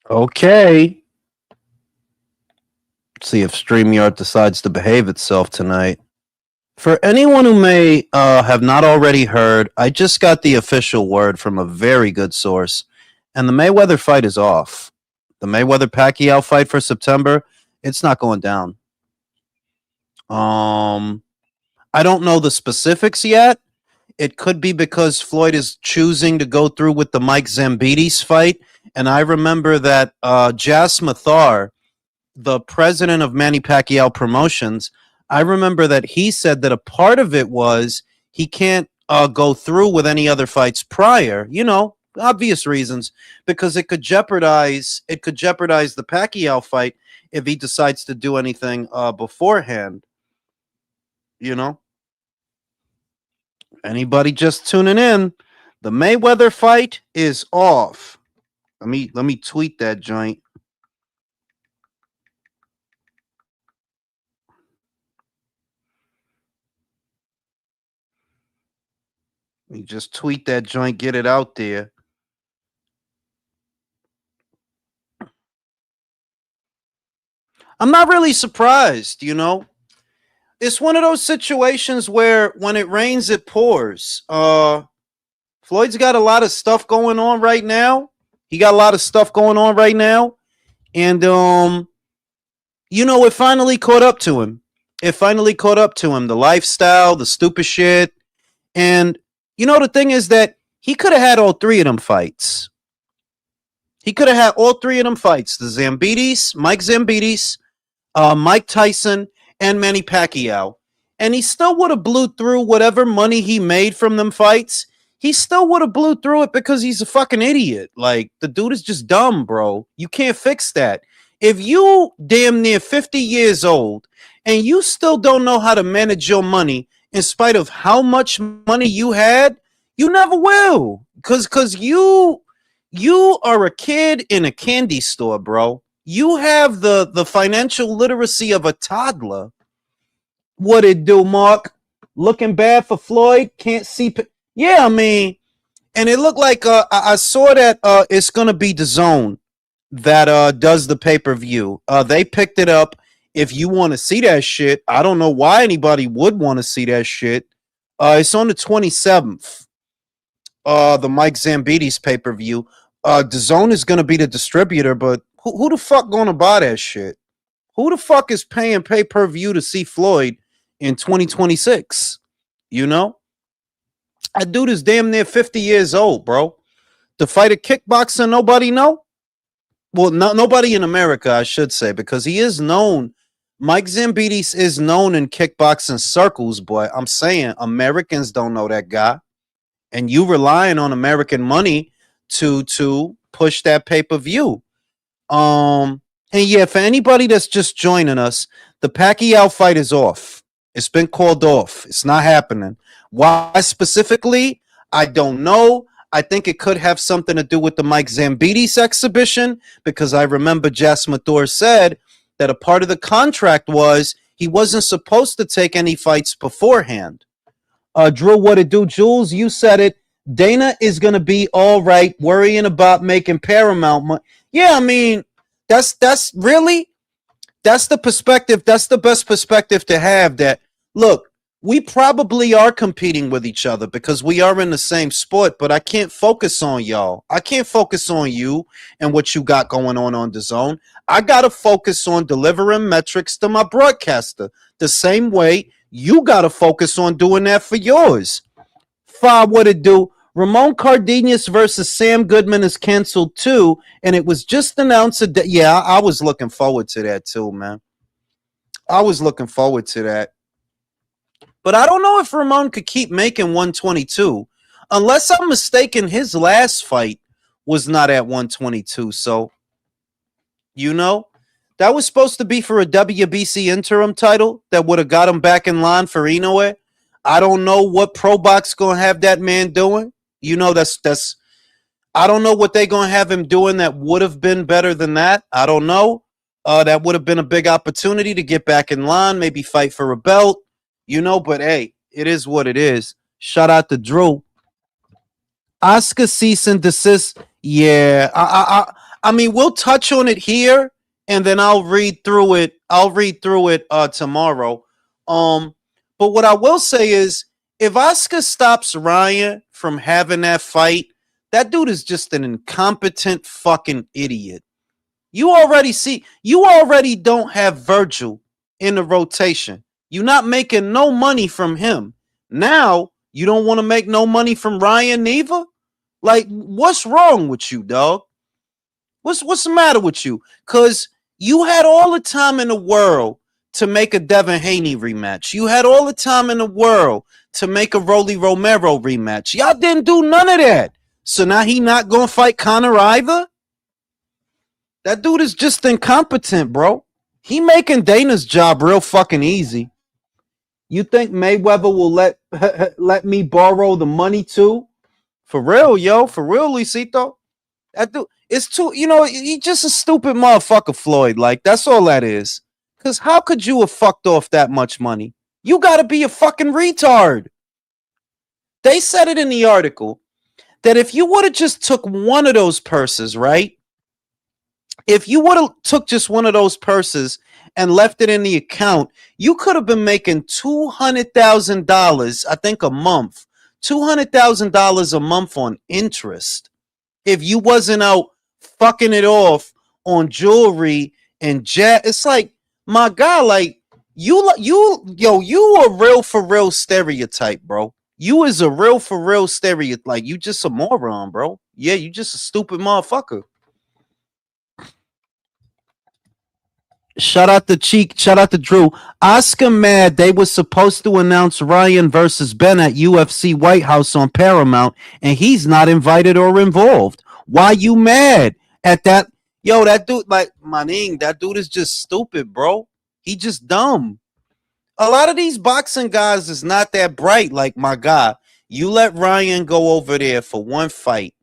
Okay. See if StreamYard decides to behave itself tonight. For anyone who may have not already heard, I just got the official word from a very good source, and the Mayweather fight is off. The Mayweather Pacquiao fight for September, it's not going down. Um, I don't know the specifics yet. It could be because Floyd is choosing to go through with the Mike Zambides fight, and I remember that Jas Mathar, the president of Manny Pacquiao Promotions, I remember that he said that a part of it was he can't go through with any other fights prior, obvious reasons, because it could jeopardize the Pacquiao fight if he decides to do anything beforehand, you know. Anybody just tuning in, the Mayweather fight is off. Let me tweet that joint. You just tweet that joint, get it out there. I'm not really surprised. It's one of those situations where when it rains, it pours. Floyd's got a lot of stuff going on right now. He got a lot of stuff going on right now. And it finally caught up to him. It finally caught up to him. The lifestyle, the stupid shit. And the thing is that he could have had all three of them fights. He could have had all three of them fights. Mike Zambides, Mike Tyson, and Manny Pacquiao. And he still would have blew through whatever money he made from them fights. He still would have blew through it because he's a fucking idiot. Like, the dude is just dumb, bro. You can't fix that. If you damn near 50 years old and you still don't know how to manage your money in spite of how much money you had, you never will. Cause you are a kid in a candy store, bro. You have the financial literacy of a toddler. What it do, Mark? Looking bad for Floyd? Can't see. Yeah, I mean, and it looked like I saw that it's gonna be the Zone that does the pay-per-view. They picked it up. If you want to see that shit, I don't know why anybody would want to see that shit. It's on the 27th. The Mike Zambides pay-per-view. The Zone is gonna be the distributor, but who the fuck gonna buy that shit? Who the fuck is paying pay-per-view to see Floyd in 2026? You know? That dude is damn near 50 years old, bro. To fight a kickboxer nobody know? Well, nobody in America, I should say, because he is known. Mike Zambides is known in kickboxing circles, but I'm saying Americans don't know that guy. And you relying on American money to push that pay-per-view. And yeah, for anybody that's just joining us, the Pacquiao fight is off. It's been called off. It's not happening. Why specifically? I don't know. I think it could have something to do with the Mike Zambides exhibition, because I remember Jas Mathar said that a part of the contract was he wasn't supposed to take any fights beforehand. Drew, what it do, Jules? You said it. Dana is going to be all right worrying about making Paramount money. Yeah, I mean, that's really, that's the perspective. That's the best perspective to have. That, look, we probably are competing with each other because we are in the same sport, but I can't focus on y'all. I can't focus on you and what you got going on the Zone. I got to focus on delivering metrics to my broadcaster the same way you got to focus on doing that for yours. Five, what it do? Ramon Cardenas versus Sam Goodman is canceled too, and it was just announced that. Yeah, I was looking forward to that too, man. I was looking forward to that. But I don't know if Ramon could keep making 122. Unless I'm mistaken, his last fight was not at 122. So, that was supposed to be for a WBC interim title that would have got him back in line for Inoue. I don't know what Pro Box gonna have that man doing. That's I don't know what they're gonna have him doing that would have been better than that. I don't know. That would have been a big opportunity to get back in line, maybe fight for a belt, but hey, it is what it is. Shout out to Drew. Oscar cease and desist. Yeah, I mean, we'll touch on it here, and then I'll read through it. I'll read through it tomorrow. Um, but what I will say is, if Oscar stops Ryan from having that fight, that dude is just an incompetent fucking idiot. You already don't have Virgil in the rotation. You're not making no money from him. Now, you don't want to make no money from Ryan neither? Like, what's wrong with you, dog? What's the matter with you? Cause you had all the time in the world to make a Devin Haney rematch. You had all the time in the world to make a Rolly Romero rematch. Y'all didn't do none of that. So now he not gonna fight Conor either? That dude is just incompetent, bro. He making Dana's job real fucking easy. You think Mayweather will let let me borrow the money too? For real, yo, for real, Luisito. That dude, it's too, he just a stupid motherfucker, Floyd. Like, that's all that is. Cause how could you have fucked off that much money? You gotta be a fucking retard. They said it in the article that if you would have just took one of those purses, right? If you would have took just one of those purses and left it in the account, you could have been making $200,000, I think, a month. $200,000 a month on interest. If you wasn't out fucking it off on jewelry and jet, it's like, my guy, like, you a real for real stereotype, bro. You is a real for real stereotype. Like, you just a moron, bro. Yeah, you just a stupid motherfucker. Shout out to Cheek. Shout out to Drew. Oscar mad they were supposed to announce Ryan versus Ben at UFC White House on Paramount, and he's not invited or involved. Why you mad at that? Yo, that dude, like, Maning, that dude is just stupid, bro. He just dumb. A lot of these boxing guys is not that bright. Like, my guy, you let Ryan go over there for one fight.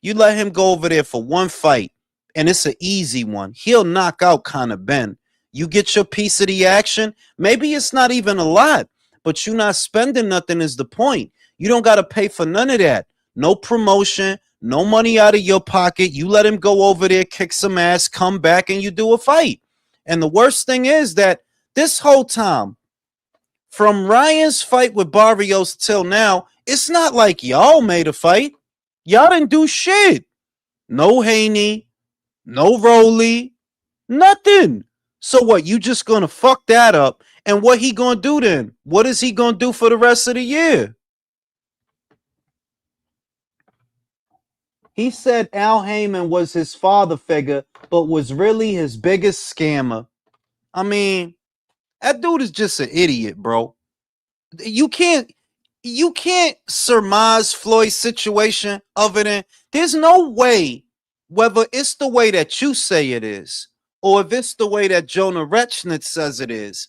You let him go over there for one fight, and it's an easy one. He'll knock out Conor Ben. You get your piece of the action. Maybe it's not even a lot, but you're not spending nothing is the point. You don't got to pay for none of that. No promotion, no money out of your pocket. You let him go over there, kick some ass, come back, and you do a fight. And the worst thing is that this whole time, from Ryan's fight with Barrios till now, it's not like y'all made a fight. Y'all didn't do shit. No Haney, no Rolly, nothing. So what? You just gonna fuck that up? And what he gonna do then? What is he gonna do for the rest of the year? He said Al Heyman was his father figure, but was really his biggest scammer. I mean, that dude is just an idiot, bro. You can't surmise Floyd's situation other than there's no way, whether it's the way that you say it is, or if it's the way that Jonah Retchnitz says it is.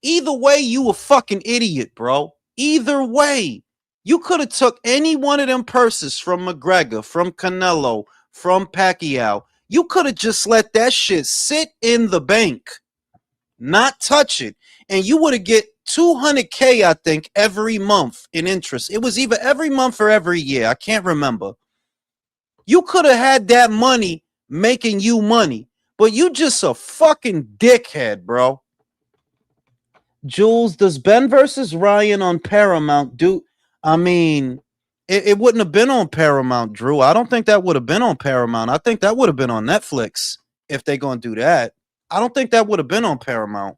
Either way, you a fucking idiot, bro. Either way. You could have took any one of them purses from McGregor, from Canelo, from Pacquiao. You could have just let that shit sit in the bank, not touch it, and you would have get $200K, I think, every month in interest. It was either every month or every year. I can't remember. You could have had that money making you money, but you just a fucking dickhead, bro. Jules, does Ben versus Ryan on Paramount do? I mean, it wouldn't have been on Paramount, Drew. I don't think that would have been on Paramount. I think that would have been on Netflix if they're going to do that. I don't think that would have been on Paramount.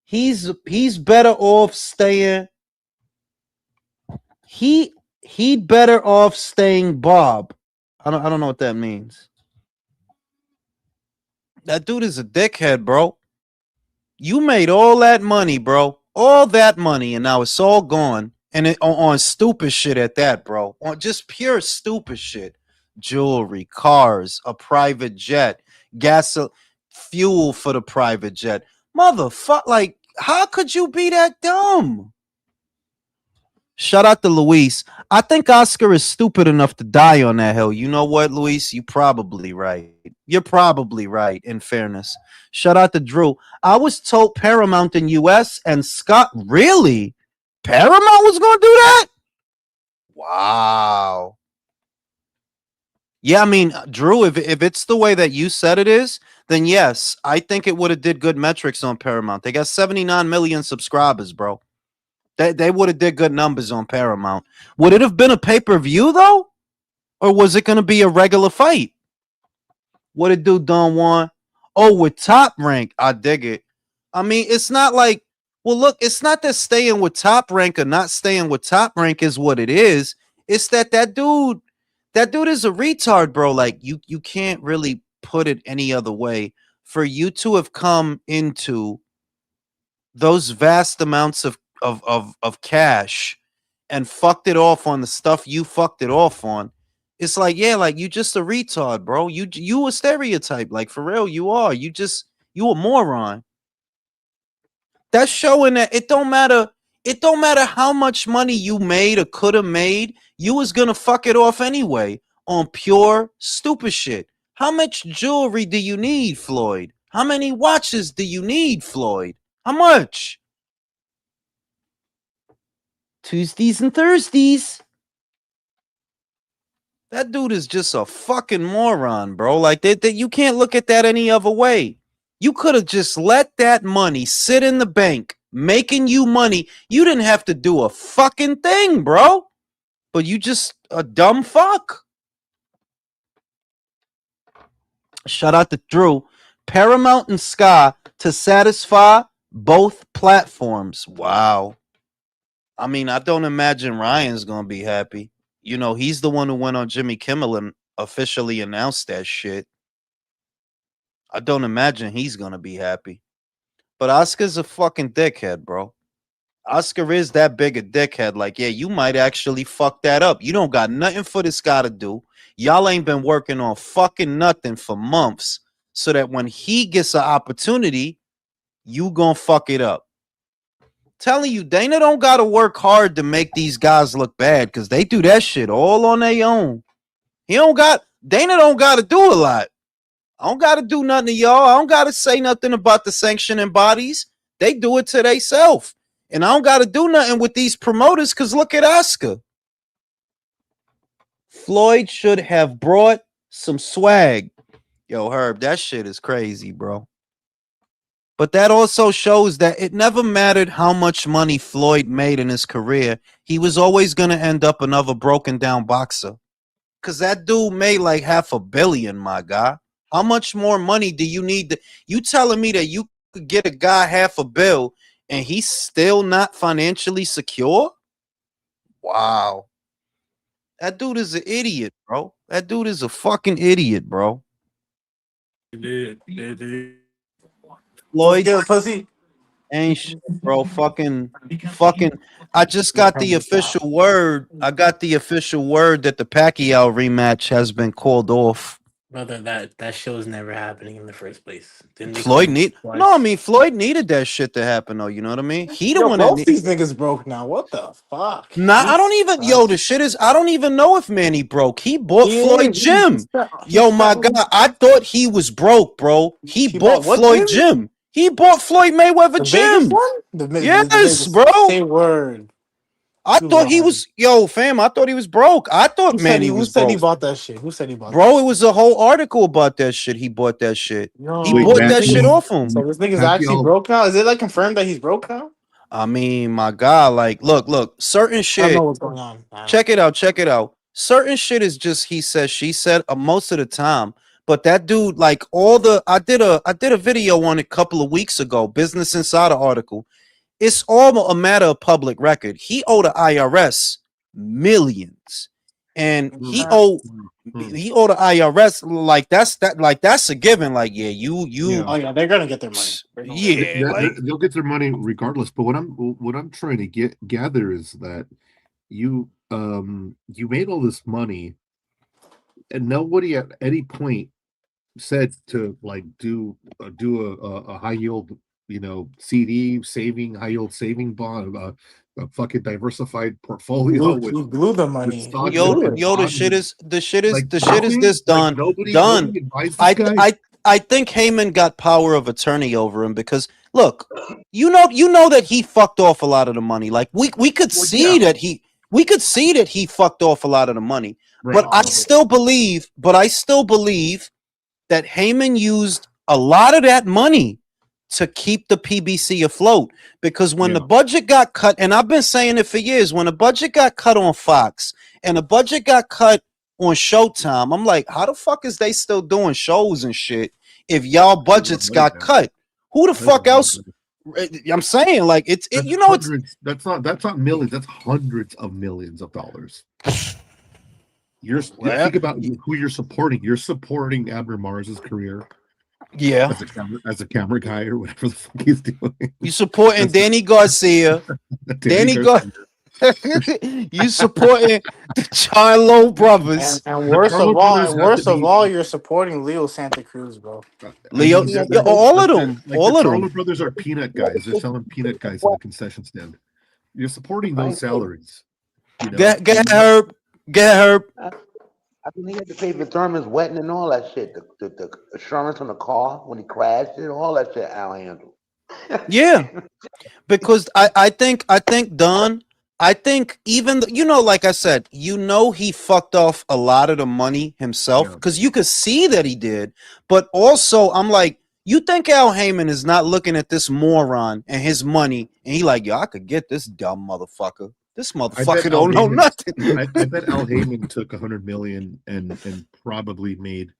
He's better off staying. He better off staying Bob. I don't know what that means. That dude is a dickhead, bro. You made all that money, bro. All that money, and now it's all gone. And on stupid shit at that, bro. On just pure stupid shit. Jewelry, cars, a private jet, gas, fuel for the private jet. Motherfucker, like, how could you be that dumb? Shout out to Luis. I think Oscar is stupid enough to die on that hill. You know what, Luis? You're probably right. You're probably right, in fairness. Shout out to Drew. I was told Paramount in US and Scott, really? Paramount was going to do that? Wow. Yeah, I mean, Drew, if it's the way that you said it is, then yes, I think it would have did good metrics on Paramount. They got 79 million subscribers, bro. They would have did good numbers on Paramount. Would it have been a pay-per-view though? Or was it gonna be a regular fight? What it do, Don Juan? Oh, with Top Rank, I dig it. I mean, it's not like, well, look, it's not that staying with Top Rank or not staying with Top Rank is what it is. It's that dude is a retard, bro. Like you can't really put it any other way. For you to have come into those vast amounts of cash and fucked it off on the stuff you fucked it off on, it's like, yeah, like you just a retard, bro. You a stereotype, like for real, you are. You a moron. That's showing that it don't matter. It don't matter how much money you made or could have made. You was gonna fuck it off anyway on pure stupid shit. How much jewelry do you need, Floyd? How many watches do you need, Floyd? How much? Tuesdays and Thursdays. That dude is just a fucking moron, bro. Like that you can't look at that any other way. You could have just let that money sit in the bank, making you money. You didn't have to do a fucking thing, bro. But you just a dumb fuck. Shout out to Drew. Paramount and Sky to satisfy both platforms. Wow. I mean, I don't imagine Ryan's gonna be happy. You know, he's the one who went on Jimmy Kimmel and officially announced that shit. I don't imagine he's gonna be happy. But Oscar's a fucking dickhead, bro. Oscar is that big a dickhead. Like, yeah, you might actually fuck that up. You don't got nothing for this guy to do. Y'all ain't been working on fucking nothing for months. So that when he gets an opportunity, you gonna fuck it up. Telling you, Dana don't gotta work hard to make these guys look bad because they do that shit all on their own. Dana don't gotta do a lot. I don't gotta do nothing to y'all. I don't gotta say nothing about the sanctioning bodies. They do it to themselves. And I don't gotta do nothing with these promoters because look at Oscar. Floyd should have brought some swag. Yo, Herb, that shit is crazy, bro. But that also shows that it never mattered how much money Floyd made in his career. He was always going to end up another broken down boxer. Because that dude made like $500 million, my guy. How much more money do you need? You telling me that you could get a guy $500 million and he's still not financially secure? Wow. That dude is an idiot, bro. That dude is a fucking idiot, bro. Floyd pussy. ain't shit, bro. Fucking. I just got the official word. I got the official word that the Pacquiao rematch has been called off. Brother, that show's never happening in the first place. Floyd Floyd needed that shit to happen, though. You know what I mean? He the one that both these niggas broke now. What the fuck? Nah, I don't even. Yo, the shit is. I don't even know if Manny broke. He bought Floyd Jim. Yo, my God, I thought he was broke, bro. He bought Floyd Jim. He bought Floyd Mayweather Jim. Yes, bro. Say word. I thought he was. Yo, fam, I thought he was broke. I thought Manny was broke. Who said he bought that shit? Who said he bought that? Bro, it was a whole article about that shit. He bought that shit. Yo, he bought that shit off him. So this nigga's actually broke now? Is it like confirmed that he's broke now? I mean, my God, like, look, certain shit. I don't know what's going on. Check it out. Certain shit is just he said, she said, most of the time. But that dude, like I did a video on it a couple of weeks ago, Business Insider article. It's all a matter of public record. He owed the IRS millions, and he owed the IRS like that's a given. Like, yeah, you. Oh yeah, they're gonna get their money. Yeah, they'll get their money regardless. But what I'm trying to gather is that you made all this money, and nobody at any point said to like do a high yield, CD saving, high yield saving bond, a fucking diversified portfolio. You blew the money. Yo, the shit is this done. Done. I think Heyman got power of attorney over him because look, you know that he fucked off a lot of the money. Like we could see that he fucked off a lot of the money. But I still believe that Heyman used a lot of that money to keep the PBC afloat, because when the budget got cut, and I've been saying it for years, when the budget got cut on Fox and the budget got cut on Showtime, I'm like, how the fuck is they still doing shows and shit if y'all budgets got cut? Who the fuck else? I'm saying, like, it's that's not millions, that's hundreds of millions of dollars. Think about who you're supporting. You're supporting Abner Mars's career. Yeah. As a camera guy or whatever the fuck he's doing. You supporting Danny Garcia. Danny Garcia. You supporting the Charlo brothers. And worst of all, you're supporting Leo Santa Cruz, bro. Leo, all of them. Like all of them. The Charlo brothers are peanut guys. They're selling peanut guys in the concession stand. You're supporting those salaries. You know? Get Herb. I think he had to pay for Thurman's wedding and all that shit. The insurance on the car when he crashed it, all that shit Al handled. Yeah, because I think Don. I think even like I said, he fucked off a lot of the money himself, because you could see that he did. But also, I'm like, you think Al Heyman is not looking at this moron and his money, and he like, yo, I could get this dumb motherfucker. This motherfucker don't know nothing. I bet Al Heyman took $100 million and probably made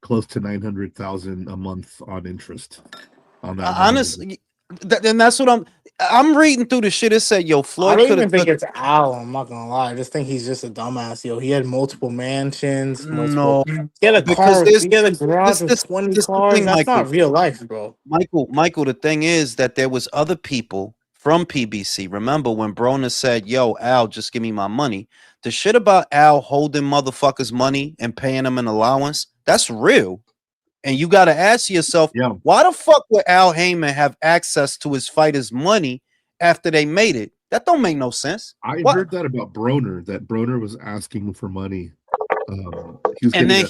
close to $900,000 a month on interest on that. Honestly, and that's what I'm reading through the shit. It said, yo, Floyd. I don't even think it's Al. I'm not gonna lie. I just think he's just a dumbass. Yo, he had multiple mansions. No, he had a car. He had a garage with 20 cars. That's not real life, bro. Michael. The thing is that there was other people from PBC. Remember when Broner said, yo, Al, just give me my money? The shit about Al holding motherfuckers' money and paying them an allowance, that's real. And you got to ask yourself, why the fuck would Al Heyman have access to his fighters' money after they made it? That don't make no sense. I heard that about Broner, that Broner was asking for money. He was getting a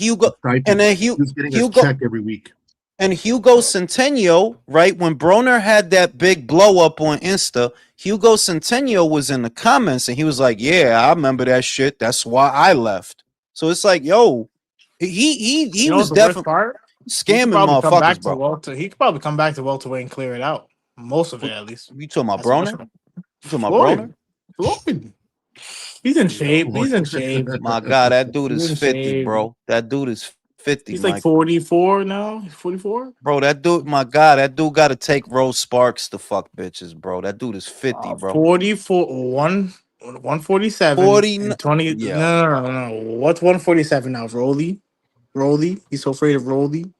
check every week. And Hugo Centennial, right, when Broner had that big blow up on Insta, Hugo Centennial was in the comments and he was like, yeah, I remember that shit. That's why I left. So it's like, yo, he was definitely scamming motherfuckers, bro. He could probably come back to welterweight and clear it out. Most of it, at least. You talking about Broner? You talking about Broner? He's in shape. My God, that dude is 50, bro. That dude is 50. He's like 44 now. He's 44. Bro, that dude, my God, that dude got to take Rose Sparks to fuck bitches, bro. That dude is 50, bro. 44, 147. 40, 20. Yeah. No. What's 147 now? Rolly. He's so afraid of Rolly.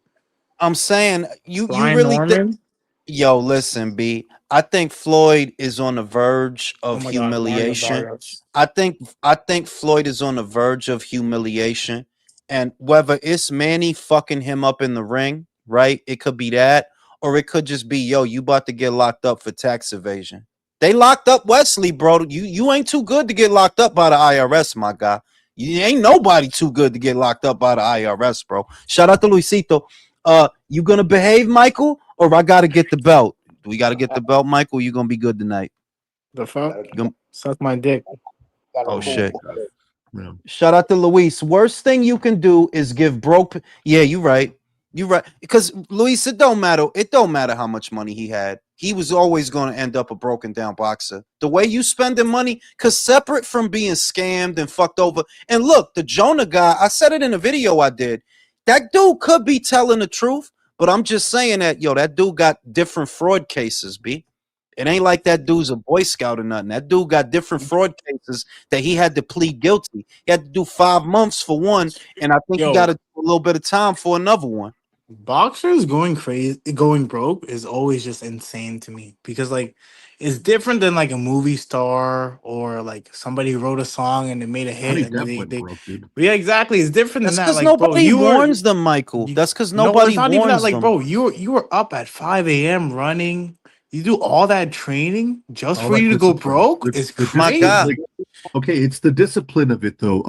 I'm saying you really think. Yo, listen, B. I think Floyd is on the verge of humiliation. I think Floyd is on the verge of humiliation. And whether it's Manny fucking him up in the ring, right? It could be that, or it could just be, yo, you about to get locked up for tax evasion. They locked up Wesley, bro. You ain't too good to get locked up by the IRS, my guy. You ain't nobody too good to get locked up by the IRS, bro. Shout out to Luisito. You gonna behave, Michael, or I gotta get the belt? We gotta get the belt, Michael. You gonna be good tonight? The fuck? Suck my dick. Oh shit. Yeah. Shout out to Luis. Worst thing you can do is give broke. Yeah, you're right. Because Luis, it don't matter. It don't matter how much money he had. He was always going to end up a broken down boxer. The way you spending money, because separate from being scammed and fucked over. And look, the Jonah guy, I said it in a video I did. That dude could be telling the truth, but I'm just saying that, yo, that dude got different fraud cases, B. It ain't like that dude's a Boy Scout or nothing. That dude got different fraud cases that he had to plead guilty. He had to do 5 months for one, and I think he got to do a little bit of time for another one. Boxers going crazy, going broke is always just insane to me, because like it's different than like a movie star or like somebody who wrote a song and it made a hit. Yeah, exactly. It's different than that. Because nobody warns them, Michael. That's because nobody warns them. Like, bro, you were up at 5 a.m. running. You do all that training just for you to go broke? It's crazy. My God. Like, okay, it's the discipline of it, though,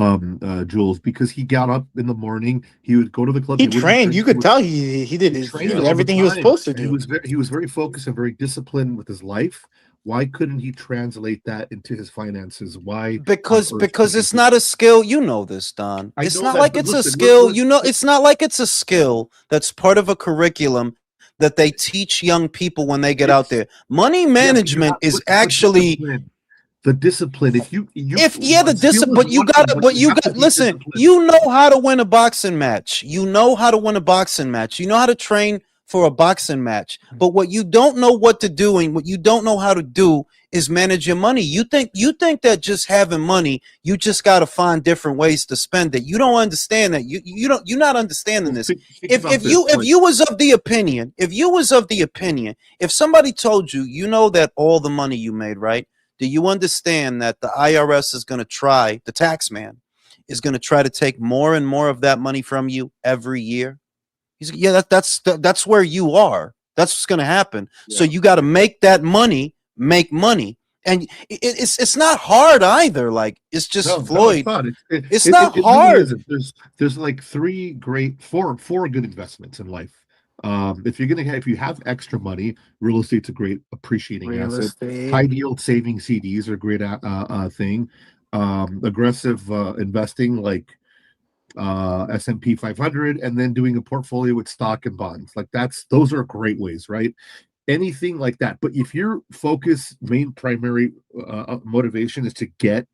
Jules, because he got up in the morning. He would go to the club. He trained. You could tell he did everything he was supposed to do. He was very focused and very disciplined with his life. Why couldn't he translate that into his finances? Why? Because it's not a skill. You know this, Don. I It's know not that, like but it's a listen, skill. You know, it's not like it's a skill that's part of a curriculum that they teach young people when they get out there. Money yeah, but you management have is actually the discipline. If you the skill discipline, is but you one thing, gotta, but you you have to got be listen. disciplined. You know how to win a boxing match. You know how to win a boxing match. You know how to train for a boxing match. But what you don't know what to do and what you don't know how to do is manage your money. You think that just having money, you just got to find different ways to spend it. You don't understand that. You're not understanding this. Think If about this, if you was of the opinion, if somebody told you, you know that all the money you made, right? Do you understand that the IRS is going to try, the tax man is going to try to take more and more of that money from you every year? Yeah, that's where you are. That's what's going to happen. Yeah. So you got to make that money, make money. And it's not hard either. Like, it's just Floyd. No, it's not it hard. Really isn't. There's like four good investments in life. If you have extra money, real estate's a great appreciating asset. High yield saving CDs are a great thing. Aggressive investing like S&P 500, and then doing a portfolio with stock and bonds. Like those are great ways, right? Anything like that. But if your main primary motivation is to get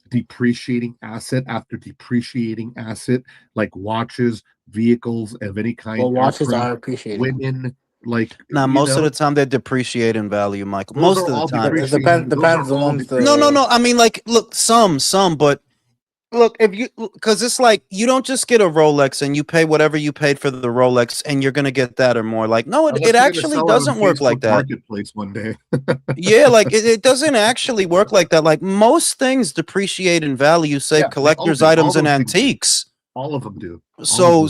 depreciating asset after depreciating asset, like watches, vehicles of any kind, well, watches are appreciating. Women, like most of the time they depreciate in value, Michael. Most of the time, it depends on the. No. I mean, like, look, some, but. Look, because it's like you don't just get a Rolex and you pay whatever you paid for the Rolex and you're gonna get that or more. Like, no, it actually doesn't work like that. Marketplace one day. Yeah, like it doesn't actually work like that. Like most things depreciate in value, save collector's items and antiques. All of them do. So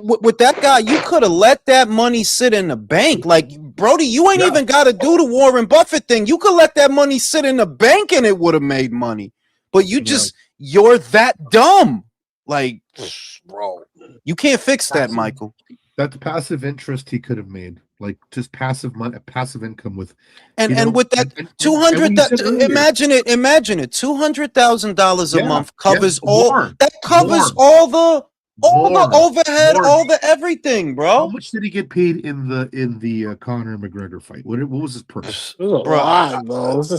with that guy, you could have let that money sit in the bank. Like, Brody, you ain't even got to do the Warren Buffett thing. You could let that money sit in the bank and it would have made money. But you're that dumb. Like, bro, you can't fix that, Michael. That's passive interest he could have made. Like just passive money, passive income with, and with that 200. Imagine it. $200,000 a month covers all. That covers all the overhead, all the everything, bro. How much did he get paid in the Conor McGregor fight? What was his purse? It was a lot, bro. It was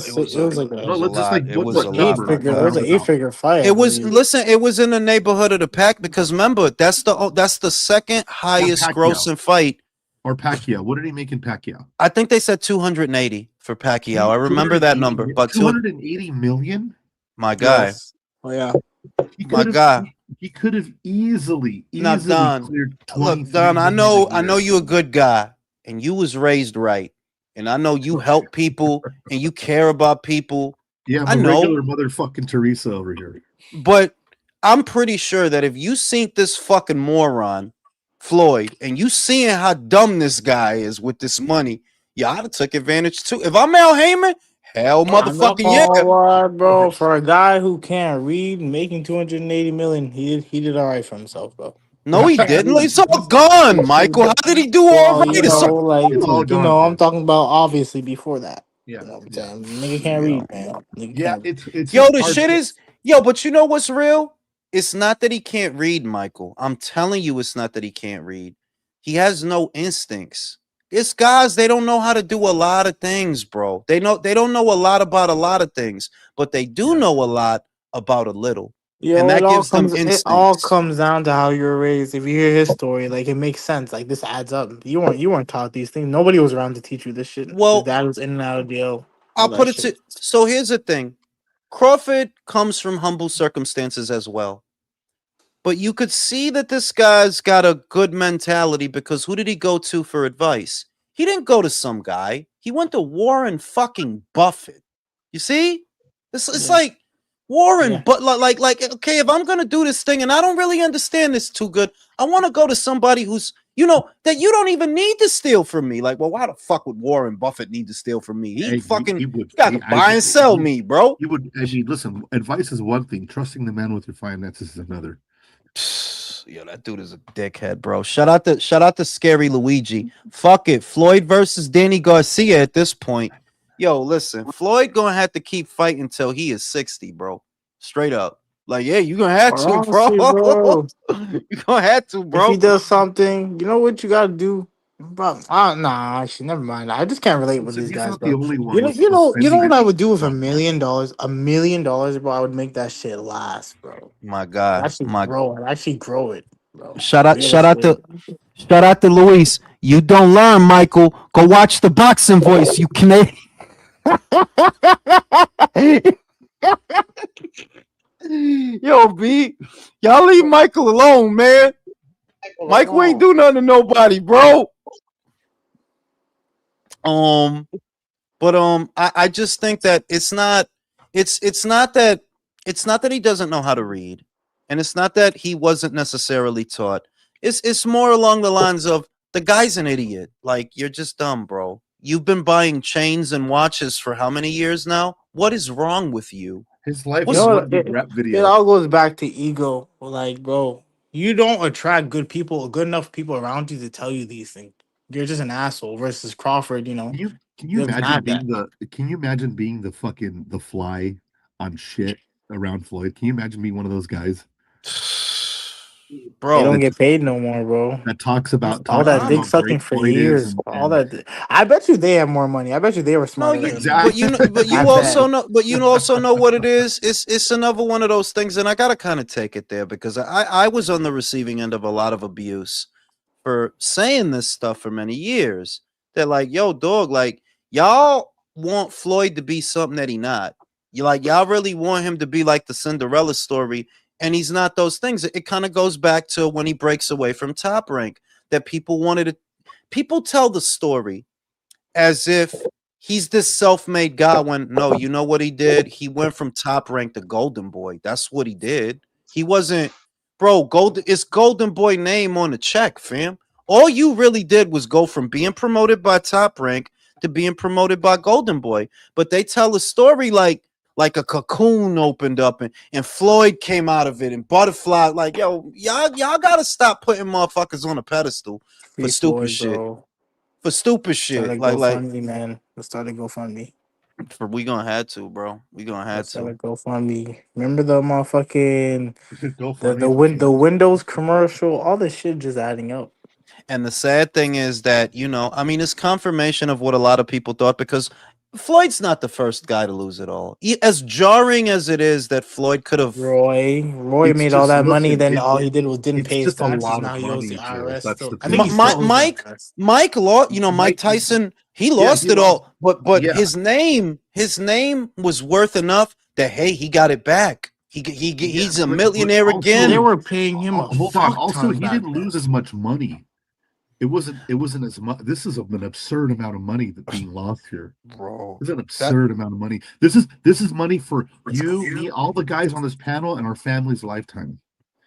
an 8-figure fight. It was it was in the neighborhood of the pack because remember that's the second highest grossing fight. Or Pacquiao. What did he make in Pacquiao? I think they said 280 for Pacquiao. I remember that number, but 280 million. My guy. Yes. Oh yeah. My guy. He could have easily Don, cleared. Look, Don, I know you're a good guy, and you was raised right, and I know you help people and you care about people. Yeah, I'm a regular motherfucking Teresa over here. But I'm pretty sure that if you seen this fucking moron, Floyd, and you seeing how dumb this guy is with this money, y'all have took advantage too. If I'm Al Heyman, hell motherfucking yeah, bro. For a guy who can't read, making 280 million, he did all right for himself, bro. No, he didn't. It's all gone, Michael. How did he do all right? I'm talking about obviously before that. Yeah, you know what I'm saying? Nigga can't read, man. It's the shit is but you know what's real? It's not that he can't read, Michael. I'm telling you, it's not that he can't read. He has no instincts. It's guys, they don't know how to do a lot of things, bro. They don't know a lot about a lot of things, but they do know a lot about a little. Yeah, and that gives them instincts. It all comes down to how you're raised. If you hear his story, like it makes sense. Like this adds up. You weren't taught these things. Nobody was around to teach you this shit. Well, his dad was in and out of jail. I'll put it to so here's the thing. Crawford comes from humble circumstances as well. But you could see that this guy's got a good mentality because who did he go to for advice? He didn't go to some guy. He went to Warren fucking Buffett. You see? It's like Warren, but like, okay, if I'm gonna do this thing and I don't really understand this too good, I want to go to somebody who's, that you don't even need to steal from me. Like, well, why the fuck would Warren Buffett need to steal from me? He got to buy and sell me, bro. Listen, advice is one thing. Trusting the man with your finances is another. Yeah, that dude is a dickhead, bro. Shout out to Scary Luigi. Fuck it. Floyd versus Danny Garcia at this point. Yo, listen, Floyd gonna have to keep fighting until he is 60, bro. Straight up. Like, yeah, you gonna have Or to, bro. honestly, bro, You gonna have to, if he bro. does something, you know what you gotta do? But nah, actually, never mind. I just can't relate with Listen, these he's guys, not the bro. only one You know, with you know, you know spending what I would do with on $1 million? $1 million, bro. I would make that shit last, bro. My guy. My I'd actually grow it, bro. shout out, Real shout out shit. to shout out to Luis. You don't learn, Michael. Go watch the boxing voice, you Canadian. Yo, B, y'all leave Michael alone, man. Michael ain't do nothing to nobody, bro. Um, but I just think that it's not that he doesn't know how to read, and it's not that he wasn't necessarily taught. It's more along the lines of the guy's an idiot. Like, you're just dumb, bro. You've been buying chains and watches for how many years now? What is wrong with you? his life You is know one what? big rap It video. all goes back to ego. Like, bro, you don't attract good people, good enough people around you to tell you these things. You're just an asshole. Versus Crawford, you know, Can you he doesn't imagine have that, being the fucking the fly on shit around Floyd? Can you imagine being one of those guys they don't Bro, that get paid no more, bro. that talks about All talks that about dick how honestly. sucking great for Floyd is years. All that. I bet you they have more money. I bet you they were No, smarter you than him. but exactly. you know but I you bet. also know but you also know what it is. It's another one of those things, and I gotta kind of take it there because I was on the receiving end of a lot of abuse for saying this stuff for many years. They're like, yo, dog, like, y'all want Floyd to be something that he not. You like, y'all really want him to be like the Cinderella story, and he's not those things. It kind of goes back to when he breaks away from Top Rank, that people wanted to. People tell the story as if he's this self-made guy, when no, you know what he did? He went from Top Rank to Golden Boy. That's what he did. He wasn't, bro, it's Golden Boy name on the check, fam. All you really did was go from being promoted by Top Rank to being promoted by Golden Boy. But they tell a story like a cocoon opened up, and Floyd came out of it, and Butterfly, like, yo, y'all gotta stop putting motherfuckers on a pedestal for Free stupid Floyd, shit. bro. For stupid Start a shit. Like GoFundMe, man. Let's start a GoFundMe. for we gonna have to, bro. We gonna have Let's start a to. GoFundMe. Remember the motherfucking Go the fund me the for win the change. Windows commercial? All this shit just adding up. And the sad thing is that, I mean, it's confirmation of what a lot of people thought, because Floyd's not the first guy to lose it all. As jarring as it is that Floyd could have. Roy It's made all just that money. listen. Then all he did was didn't It's pay his just a taxes. lot Now of he owes the money, Joe. IRS. That's Still, the I think he thing. still owes the Mike IRS. Mike lost, Mike Mike, Tyson, he yeah, lost he it lost. all, but Yeah, his name was worth enough that, hey, he got it back. yeah, He's a but millionaire They again. also, were paying him a hold on. fuck Also, ton he back didn't then. lose as much money. It wasn't as much. This is an absurd amount of money that being lost here. Bro. This is an That absurd amount of money. This is money for you, me, all the guys on this panel, and our family's lifetime.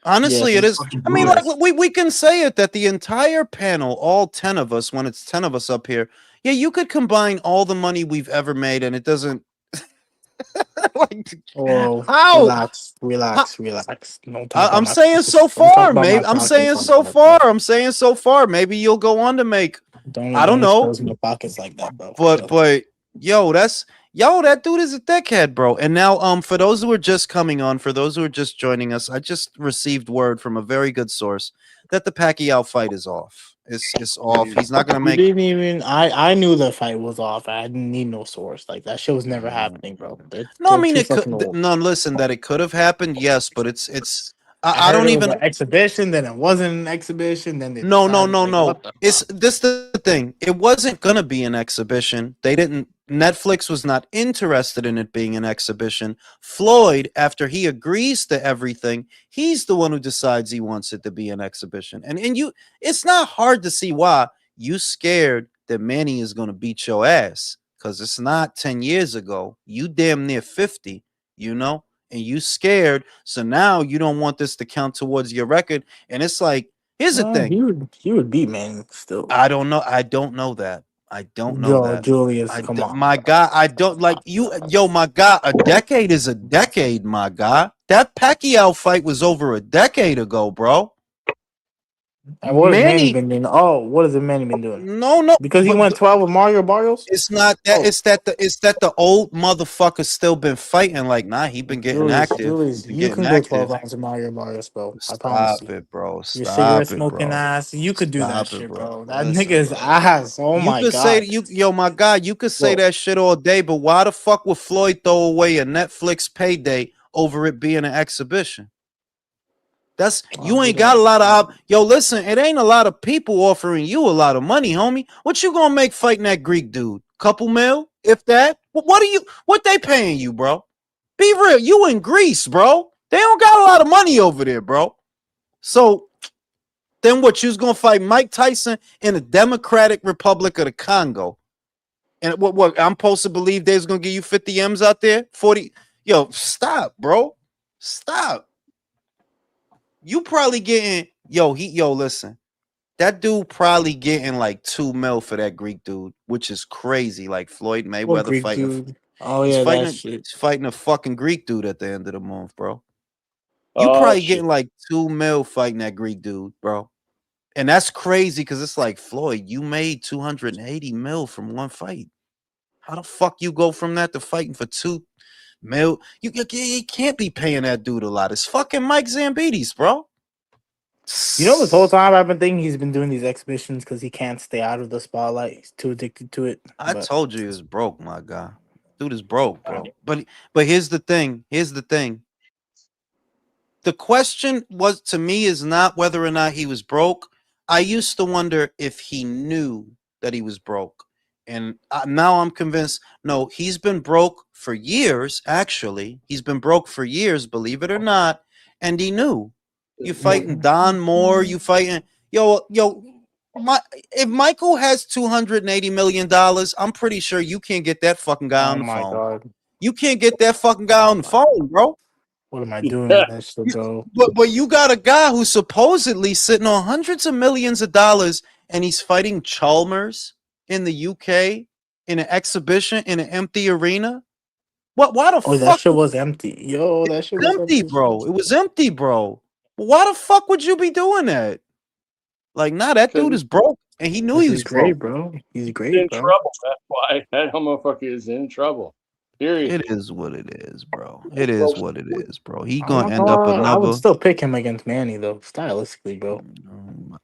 Honestly, it Yes, It's is. fucking I mean, brutal. like, yes. we can say it that the entire panel, all 10 of us, when it's 10 of us up here, yeah, you could combine all the money we've ever made, and it doesn't. Like, Oh, how? relax, how relax, relax. Don't talk about I'm my saying pockets. so Don't talk far, about my maybe. I'm pockets saying like so that, bro. far. I'm saying so far. Maybe you'll go on to make. I don't Don't know, expose my pockets like that, bro. but Chill. yo, that dude is a dickhead, bro. And now, for those who are just coming on, for those who are just joining us, I just received word from a very good source that the Pacquiao fight is off. It's off. He's not gonna You make. didn't even. I knew the fight was off. I didn't need no source. Like that shit was never happening, bro. No, I They're mean, too it could. fucking old. No, listen, that it could have happened, yes, but it's. I I heard don't it was even. an exhibition, then it wasn't an exhibition, then they No, no, decided no, like no. what the It's fuck? this the thing. It wasn't gonna be an exhibition. They didn't. Netflix was not interested in it being an exhibition. Floyd, after he agrees to everything, he's the one who decides he wants it to be an exhibition. And you, it's not hard to see why you scared that Manny is gonna beat your ass, because it's not 10 years ago. You damn near 50, and you scared. So now you don't want this to count towards your record. And it's like, here's the Well, thing. he would beat Manning still. I don't know. I don't know that. I don't know Yo, that. Julius, come on, My bro. guy, I don't like you. Yo, my guy, a decade is a decade, my guy. That Pacquiao fight was over a decade ago, bro. And what has Manny Manny, been doing? Oh, what has Manny been doing? no, Because he went 12 with Mario Barrios? it's not that. Oh, It's that the old motherfucker still been fighting. Like, nah, he been getting active. He Julius, been you getting can go 12 active. rounds with Mario Barrios, bro. I promise Stop you. it, bro. Your cigarette Stop it, smoking bro. ass. You could do that Stop it, shit, bro. bro. That nigga Listen, is bro. ass. Oh You my could say god. yo, my God, you could say Bro. that shit all day, but why the fuck would Floyd throw away a Netflix payday over it being an exhibition? That's you ain't got a lot of yo. Listen, it ain't a lot of people offering you a lot of money, homie. What you gonna make fighting that Greek dude? Couple mil, if that. What are you? What they paying you, bro? Be real. You in Greece, bro. They don't got a lot of money over there, bro. So then what? You's gonna fight Mike Tyson in the Democratic Republic of the Congo? And what I'm supposed to believe they's gonna give you 50 M's out there? 40. Yo, stop, bro. Stop. You probably getting listen. That dude probably getting like 2 mil for that Greek dude, which is crazy. Like Floyd What Mayweather Greek fighting. dude? Oh yeah, that shit. He's fighting a fucking Greek dude at the end of the month, bro. You Oh probably shit. getting like 2 mil fighting that Greek dude, bro. And that's crazy because it's like Floyd, you made 280 mil from one fight. How the fuck you go from that to fighting for 2 mil? You can't be paying that dude a lot. It's fucking Mike Zambides, bro. You know, this whole time I've been thinking he's been doing these exhibitions because he can't stay out of the spotlight. He's too addicted to it. I But told you he was broke, my guy. Dude is broke, bro. But here's the thing. Here's the thing. The question was to me is not whether or not he was broke. I used to wonder if he knew that he was broke. And now I'm convinced, no, he's been broke for years, actually. He's been broke for years, believe it or not. And he knew. You fighting Don Moore, you fighting, if Michael has $280 million, I'm pretty sure you can't get that fucking guy oh on the my phone. god, You can't get that fucking guy oh on the my, phone, bro. what am I doing with that shit, bro? But you got a guy who's supposedly sitting on hundreds of millions of dollars, and he's fighting Chalmers in the UK in an exhibition in an empty arena. What? Why the Oh, that fuck? shit was empty. Yo, that shit was Empty, empty. bro. It was empty, bro. Why the fuck would you be doing that? Like, nah, that dude is broke, and he knew he was He's great, broke. bro. He's He's great, in bro. trouble. That's why that motherfucker is in trouble. Period. It is what it is, bro. It is what it is, bro. He I'm gonna not end up gonna lie, I would another. still pick him against Manny though, stylistically, bro.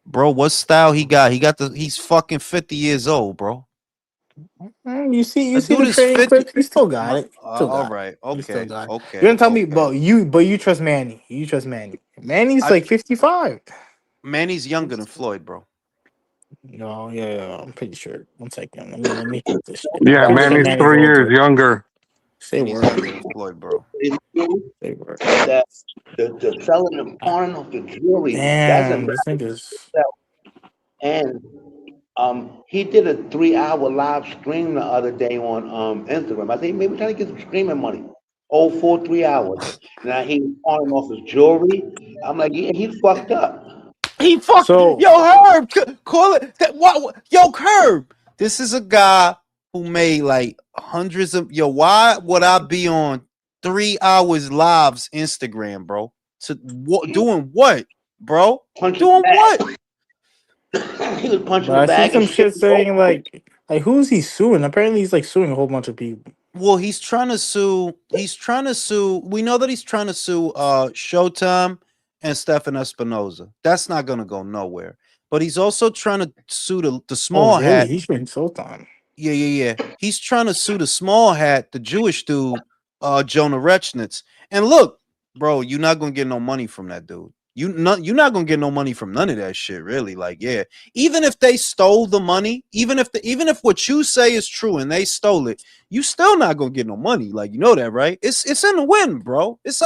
Bro, what style he got? He's fucking 50 years old, bro. You see That dude the is training 50. clips. He still got it. Still All got right. it. He still Okay. got it. Okay. You're gonna tell me, Okay. but you trust Manny. You trust Manny. Manny's I like 55. Manny's younger than Floyd, bro. No, yeah, I'm pretty sure. One second. Let me check this shit. Yeah, I'm sure Manny's Manny's 3 years older. younger. Say Manny's word. younger than Floyd, bro. Say word. That the selling and pawning of the jewelry, that's Damn, a this nigga's. and he did a 3 hour live stream the other day on Instagram. I think maybe trying to get some streaming money. Oh, for 3 hours. Now he's pawning off his jewelry. I'm like, yeah, he's fucked up. He fucked. So Yo, Herb, call it. Yo, Herb. This is a guy who made like hundreds of. Yo, why would I be on 3 hours lives Instagram, bro? Doing what, bro? Punching Doing what? he was punching but the I see bag and some shit shit. saying like who's he suing? Apparently he's like suing a whole bunch of people. Well, he's trying to sue. He's trying to sue. We know that he's trying to sue Showtime and Stefan Espinoza. That's not gonna go nowhere. But he's also trying to sue the Oh small really? hat. He's doing Sultan. Yeah. He's trying to sue the small hat, the Jewish dude, Jonah Rechnitz. And look, bro, you're not gonna get no money from that dude. You're not gonna get no money from none of that shit, really. Like, yeah, even if they stole the money, even if what you say is true and they stole it, you still not gonna get no money. Like, you know that, right? It's in the wind, bro. It's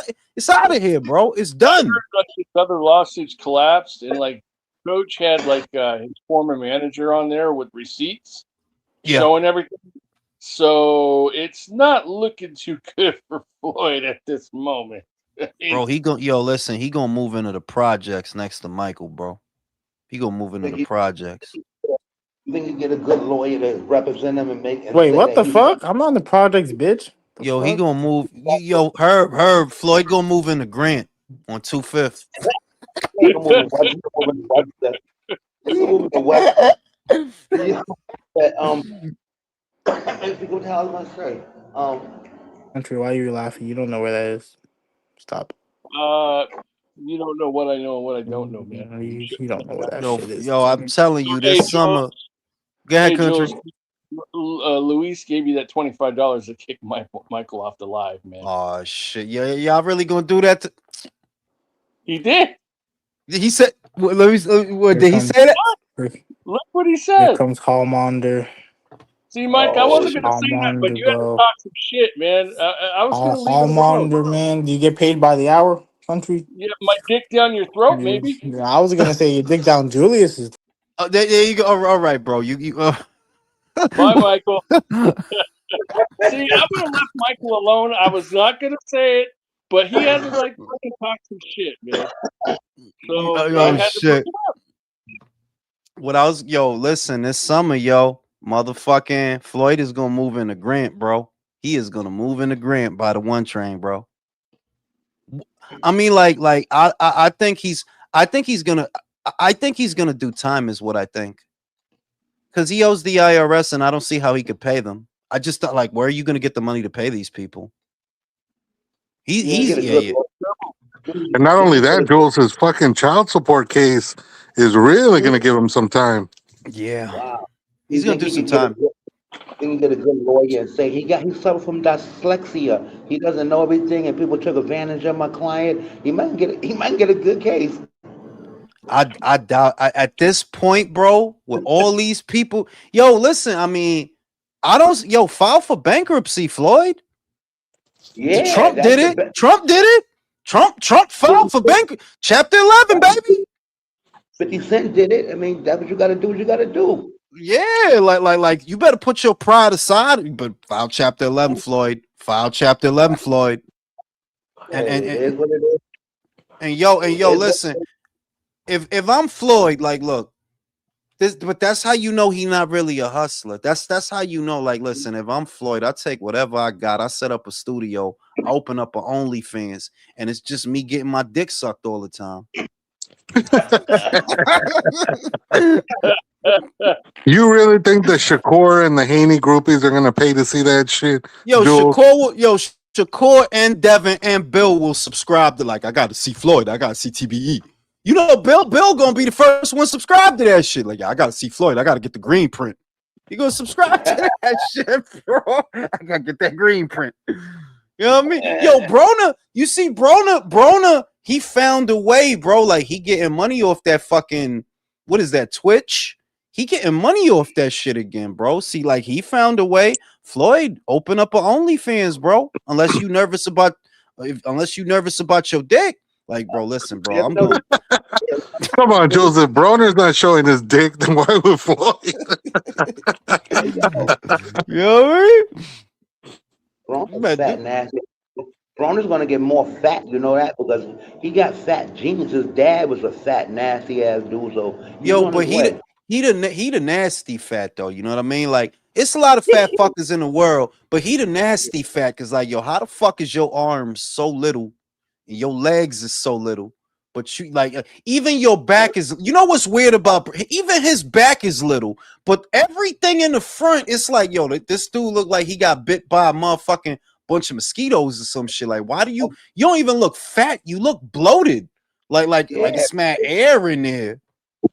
out of here, bro. It's done. Like these other lawsuits collapsed, and like Coach had like his former manager on there with receipts showing everything. So it's not looking too good for Floyd at this moment. Bro, he gonna move into the projects next to Michael, bro. He gonna move into the projects. You think you get a good lawyer to represent him and make? And Wait, say what that the fuck? I'm on the projects, bitch. He gonna move. Herb, Floyd gonna move into Grant on 25th. Like a movie. Webster. It's a movie to Webster. You know, that I forget what the hell I was gonna say. Country, why are you laughing? You don't know where that is. Stop. Uh, you don't know what I know and what I don't know, man. You don't know where that Yo, shit is. yo, I'm telling you, Hey, this summer. Go ahead, Hey, country. Jules. Luis gave you that $25 to kick Michael off the live, man. Oh shit, yeah, y'all really gonna do that? He did. He said, let me. What Here did he comes, say that? Look what he here said. comes Homelander. See, Mike, I wasn't gonna say that, but Homelander, you had to bro. talk some shit, man. I was gonna leave it alone. Homelander, man. Do you get paid by the hour, Country? Yeah, my dick down your throat, maybe. I was gonna say you dig down Julius's. There you go. All right, bro. Bye, Michael. See, I would have left Michael alone. I was not gonna say it, but he had to fucking talk some shit, man. So I had to bring shit. it up. What I was, listen, this summer, motherfucking Floyd is gonna move into Grant, bro. He is gonna move into Grant by the one train, bro. I mean, I think he's gonna do time, is what I think, because he owes the IRS, and I don't see how he could pay them. I just thought, like, where are you gonna get the money to pay these people? Yeah. And not only that, Jules, his fucking child support case is really going to give him some time. Yeah. Wow. He's gonna do some time. He can get a good lawyer and say he suffered from dyslexia. He doesn't know everything, and people took advantage of my client. He might get a good case. I doubt at this point, bro, with all these people. Yo, listen, I mean, I don't file for bankruptcy, Floyd. Yeah, Trump did it. Trump did it. Trump filed for bankruptcy. Chapter 11, baby. 50 Cent did it. I mean, that's what you got to do. What you got to do. Yeah, like you better put your pride aside, but file Chapter 11, Floyd. File Chapter 11, Floyd. And It is what it is. and listen. If I'm Floyd, like, look, but that's how you know he's not really a hustler. That's how you know. Like, listen, if I'm Floyd, I take whatever I got. I set up a studio. I open up an OnlyFans, and it's just me getting my dick sucked all the time. You really think the Shakur and the Haney groupies are gonna pay to see that shit? Jules? Shakur and Devin and Bill will subscribe to, like, I got to see Floyd. I got to see TBE. You know, Bill gonna be the first one subscribed to that shit. Like, yeah, I gotta see Floyd. I gotta get the green print. You gonna subscribe to that shit, bro? I gotta get that green print. You know what I mean? Yo, Broner, you see Broner, he found a way, bro. Like, he getting money off that fucking, what is that, Twitch? He getting money off that shit again, bro. See, like, he found a way. Floyd, open up an OnlyFans, bro. Unless you nervous about your dick. Like, bro, listen, bro. I'm going. Come on, Jules. If Broner's not showing his dick, then why would Floyd? You know what I mean? Broner's fat nasty. Broner's gonna get more fat, you know that, because he got fat genes. His dad was a fat, nasty ass dude. So but he the nasty fat though. You know what I mean? Like, it's a lot of fat fuckers in the world, but he the nasty fat. Cause like, yo, how the fuck is your arms so little and your legs is so little? But you, like, even your back is. You know what's weird about even his back is little, but everything in the front, it's like, yo, this dude look like he got bit by a motherfucking bunch of mosquitoes or some shit. Like, why do you don't even look fat? You look bloated. Like it's mad air in there.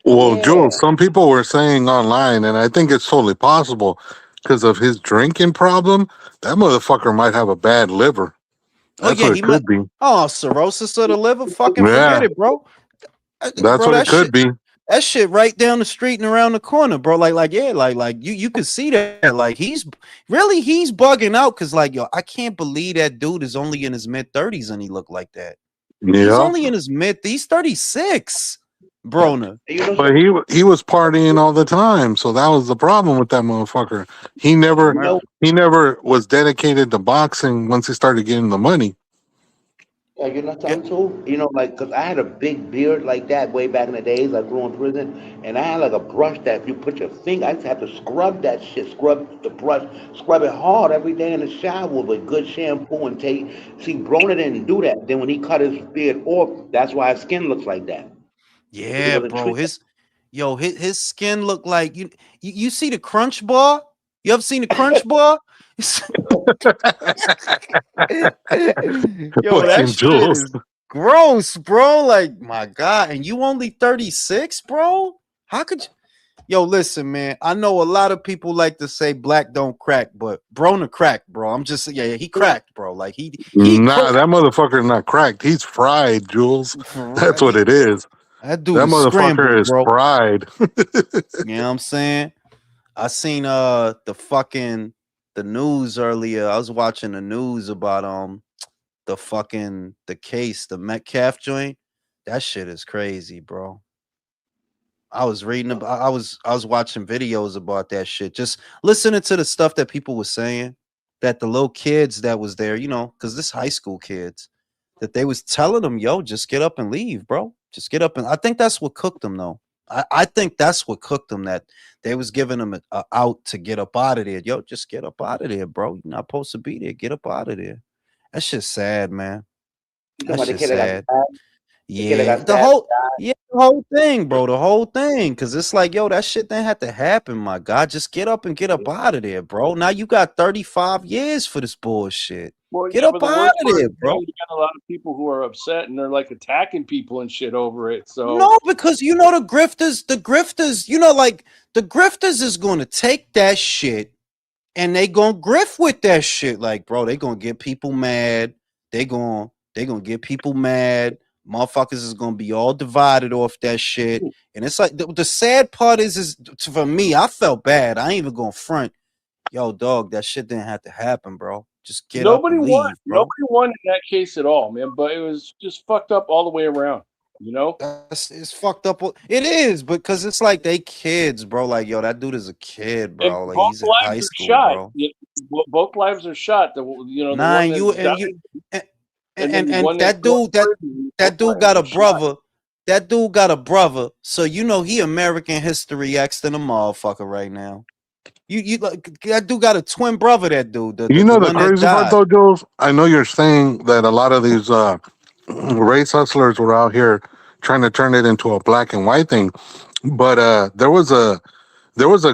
Well, Jules, some people were saying online, and I think it's totally possible because of his drinking problem. That motherfucker might have a bad liver. That's what it could be. Oh, cirrhosis of the liver? Fucking forget it, bro. That's what it could be. That shit right down the street and around the corner, bro. Like you could see that. Like, he's bugging out because, like, yo, I can't believe that dude is only in his mid-30s and he looked like that. Yeah. He's only in his he's 36. Broner. But he was partying all the time, so that was the problem with that motherfucker. He never was dedicated to boxing once he started getting the money. Yeah, you're not talking to, you know, like, because I had a big beard like that way back in the days. I grew in prison, and I had like a brush that if you put your finger, I used to have to scrub that shit, scrub the brush, scrub it hard every day in the shower with good shampoo and tape. See, Broner didn't do that. Then when he cut his beard off, that's why his skin looks like that. Yeah, bro. His skin looked like you see the crunch bar? You ever seen the crunch bar? Yo, that Fucking shit Jules. is gross, bro. Like, my God. And you only 36, bro? How could you? Yo, listen, man. I know a lot of people like to say black don't crack, but Brona cracked, bro. I'm just he cracked, bro. Like he Nah, cracked. that motherfucker not cracked. He's fried, Jules. That's what it is. That dude That is motherfucker scrambled, is bro. fried. You know what I'm saying? I seen the news earlier. I was watching the news about the case, the Metcalf joint. That shit is crazy, bro. I was reading about I was watching videos about that shit. Just listening to the stuff that people were saying that the little kids that was there, cuz this high school kids that they was telling them, "Yo, just get up and leave, bro. Just get up." And I think that's what cooked them though. I think that's what cooked them, that they was giving them a out to get up out of there. Yo, just get up out of there, bro. You're not supposed to be there. Get up out of there. That's just sad, man. You talking That's about the just kid that got sad. stabbed? The kid that Yeah, got stabbed? the whole thing, bro. The whole thing. Cause it's like, yo, that shit didn't have to happen, my God. Just get up and get up out of there, bro. Now you got 35 years for this bullshit. Well, Get yeah, up but the out worst of part there, is bro. you got a lot of people who are upset and they're like attacking people and shit over it. So No, because the grifters, like the grifters is gonna take that shit and they gonna grift with that shit. Like, bro, they gonna get people mad. They gonna get people mad. Motherfuckers is gonna be all divided off that shit. And it's like the sad part is for me, I felt bad. I ain't even gonna front. Yo, dog, that shit didn't have to happen, bro. Just get up nobody and won. leave, bro. Nobody won in that case at all, man. But it was just fucked up all the way around. You know. It's fucked up. It is because it's like they kids, bro. Like, yo, that dude is a kid, And bro. Like, both he's in high lives are school, shot. bro. Both lives are shot. The Nah, one and that you died, and and then the and one that's that going dude to prison. that Both dude lives got a are shot. brother. That dude got a brother. So he American History X than a motherfucker right now. You like that dude got a twin brother. That dude, You the know the one that crazy part died. though, Jules? I know you're saying that a lot of these race hustlers were out here trying to turn it into a black and white thing. But there was a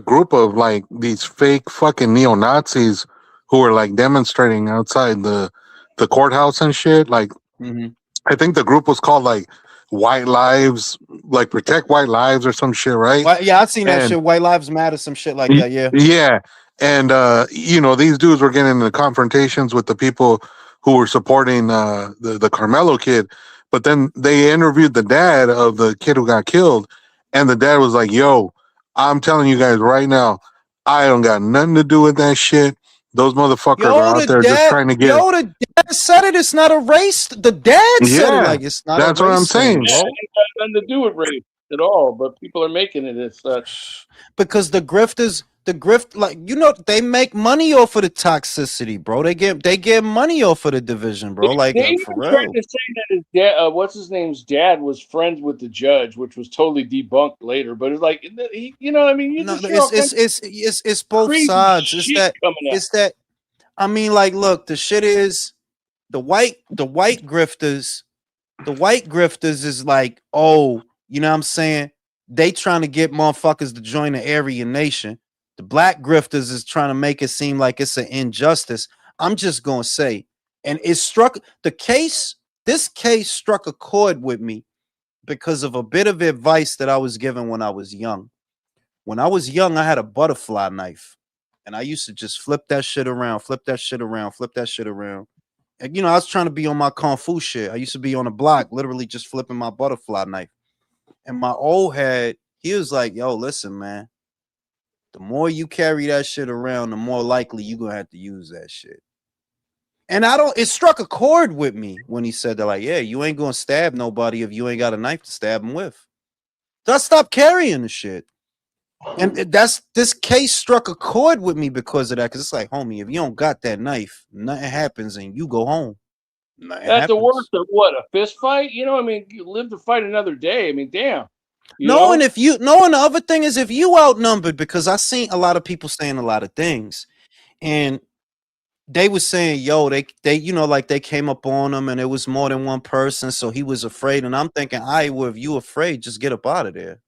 group of like these fake fucking neo Nazis who were like demonstrating outside the courthouse and shit. Like Mm-hmm. I think the group was called like White Lives, like Protect White Lives or some shit, right? Well, yeah, I seen that And shit. White Lives Matter, some shit like that. Yeah. Yeah. And these dudes were getting into confrontations with the people who were supporting the Carmelo kid. But then they interviewed the dad of the kid who got killed, and the dad was like, "Yo, I'm telling you guys right now, I don't got nothing to do with that shit. Those motherfuckers are out there just trying to get." The dad said it. It's not a race. The dad said it Yeah, like it's not a that's what I'm race thing, saying. Yeah, it bro. ain't got nothing to do with race at all. But people are making it as such. Because like they make money off of the toxicity, bro. They get money off of the division, bro. Like They for even tried real. to say that his dad, what's his name's dad, was friends with the judge, which was totally debunked later. But it's like, I mean, you No, just hear all kinds of it's both crazy sides. shit coming out. It's that I mean, like, look, the shit is the white grifters. The white grifters is like, oh, you know what I'm saying? They trying to get motherfuckers to join the Aryan Nation. The black grifters is trying to make it seem like it's an injustice. I'm just gonna say, and this case struck a chord with me because of a bit of advice that I was given when I was young. When I was young, I had a butterfly knife. And I used to just flip that shit around, flip that shit around, flip that shit around. And I was trying to be on my kung fu shit. I used to be on the block, literally just flipping my butterfly knife. And my old head, he was like, yo, listen, man. The more you carry that shit around, the more likely you're gonna have to use that shit. And it struck a chord with me when he said that, like, yeah, you ain't gonna stab nobody if you ain't got a knife to stab them with. So I stopped carrying the shit. And this case struck a chord with me because of that. Cause it's like, homie, if you don't got that knife, nothing happens and you go home. Nothing At the happens. worst of what, a fist fight? I mean, you live to fight another day. I mean, damn. No, and the other thing is if you outnumbered, because I seen a lot of people saying a lot of things, and they was saying, yo, they you know, like they came up on him and it was more than one person, so he was afraid. And I'm thinking, well, if you afraid, just get up out of there.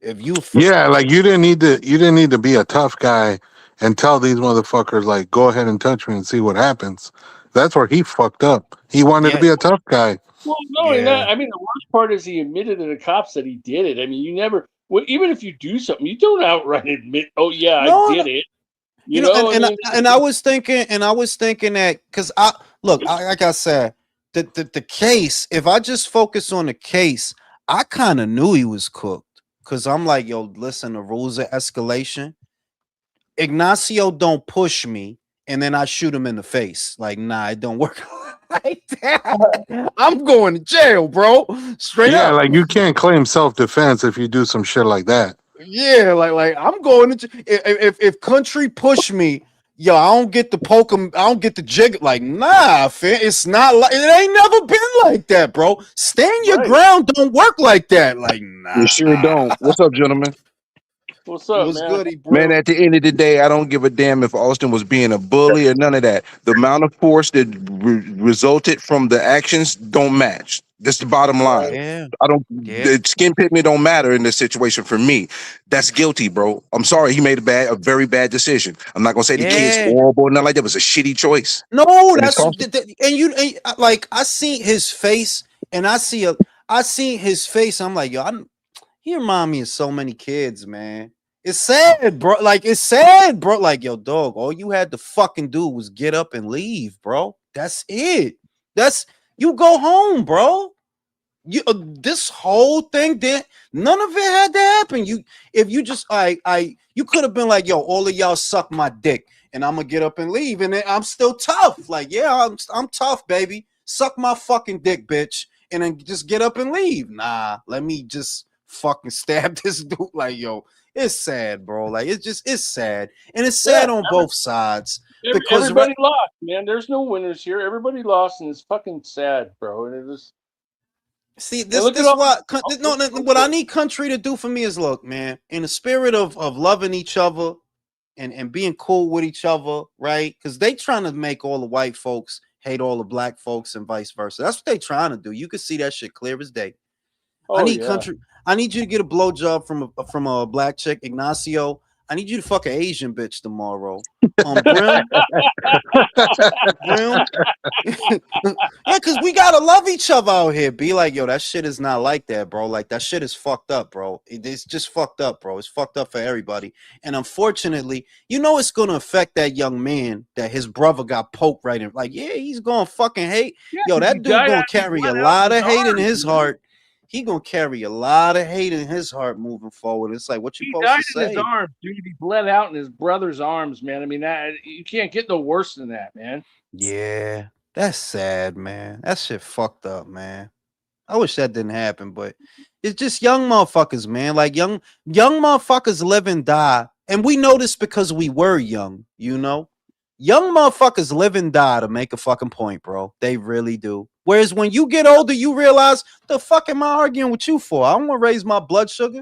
If you Yeah, like you didn't need to be a tough guy and tell these motherfuckers like go ahead and touch me and see what happens. That's where he fucked up. He wanted to yeah, be a tough guy. Well, no, and yeah. that, I mean, the worst part is he admitted to the cops that he did it. I mean, you never, well, even if you do something, you don't outright admit, oh yeah, I No, did it. you You know, know, I mean, and I was thinking, that because like I said, the case. If I just focus on the case, I kind of knew he was cooked because I'm like, yo, listen, the rules of escalation. Ignacio don't push me, and then I shoot him in the face. Like, nah, it don't work like that. I'm going to jail, bro. Straight Yeah, up. like you can't claim self defense if you do some shit like that. Yeah, like I'm going to if country push me, yo, I don't get to poke him, I don't get to jig it. Like, nah, fam, it's not like it ain't never been like that, bro. Stand your right. ground don't work like that. Like, It sure nah. don't. What's up, gentlemen? What's up, What's man? goody, Man, bro? at the end of the day, I don't give a damn if Austin was being a bully or none of that. The amount of force that resulted from the actions don't match. That's the bottom line. Yeah, I don't. yeah, The skin pigment don't matter in this situation for me. That's guilty, bro. I'm sorry. He made a very bad decision. I'm not gonna say the kid's yeah. horrible or nothing like that. It was a shitty choice, No, and it's that's costing. and like I see his face, and I see his face. I'm like, yo, he remind me of so many kids, man. It's sad, bro. Like it's sad, bro. Like, yo, dog, all you had to fucking do was get up and leave, bro. That's it. That's you go home, bro. You this whole thing did none of it had to happen. You if you just you could have been like, yo, all of y'all suck my dick, and I'm gonna get up and leave, and then I'm still tough. Like, yeah, I'm tough, baby. Suck my fucking dick, bitch, and then just get up and leave. Nah, let me just fucking stab this dude. Like, yo, it's sad, bro. Like, it's sad, and it's sad Yeah, on both sides because everybody lost, man. There's no winners here. Everybody lost, and it's fucking sad, bro. And it was. See, And this look at this all. what no, what I need country to do for me is look, man, in the spirit of loving each other and being cool with each other, right? Because they trying to make all the white folks hate all the black folks and vice versa. That's what they trying to do. You can see that shit clear as day. I Oh need yeah. country. I need you to get a blowjob from a black chick, Ignacio. I need you to fuck an Asian bitch tomorrow. Brim, Brim. Yeah, because we gotta love each other out here. Be like, yo, that shit is not like that, bro. Like that shit is fucked up, bro. It's just fucked up, bro. It's fucked up for everybody. And unfortunately, you know it's gonna affect that young man that his brother got poked right in. Like, yeah, he's gonna fucking hate. Yeah, Yo, 'cause he that dude died gonna out, he carry a bled out lot in of his hate in arms, his man. heart. He gonna carry a lot of hate in his heart moving forward. It's like, what you He supposed died to in his say? arms, dude. He bled out in his brother's arms, man. I mean, that you can't get no worse than that, man. Yeah, that's sad, man. That shit fucked up, man. I wish that didn't happen, but it's just young motherfuckers, man. Like young motherfuckers live and die. And we know this because we were young, you know? Young motherfuckers live and die to make a fucking point, bro. They really do. Whereas when you get older, you realize the fuck am I arguing with you for? I don't want to raise my blood sugar.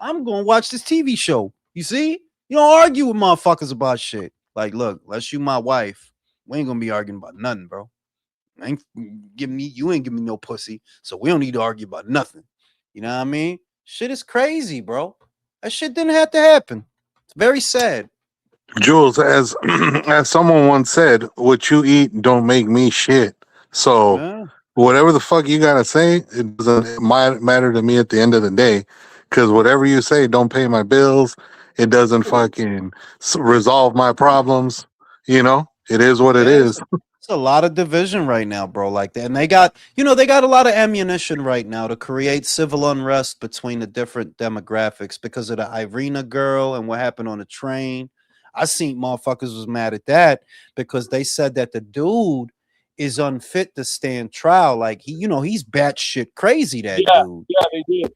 I'm gonna watch this TV show. You see? You don't argue with motherfuckers about shit. Like, look, unless you my wife, we ain't gonna be arguing about nothing, bro. You ain't give me no pussy, so we don't need to argue about nothing. You know what I mean? Shit is crazy, bro. That shit didn't have to happen. It's very sad. Jules, as as someone once said, what you eat don't make me shit. So Yeah. whatever the fuck you gotta say, it doesn't matter to me at the end of the day. Because whatever you say don't pay my bills. It doesn't fucking resolve my problems. You know, it is what it Yeah, is. it's a lot of division right now, bro, like that. And they got, they got a lot of ammunition right now to create civil unrest between the different demographics because of the Irina girl and what happened on the train. I seen motherfuckers was mad at that because they said that the dude is unfit to stand trial. Like he's batshit crazy, that Yeah, dude. yeah, they did.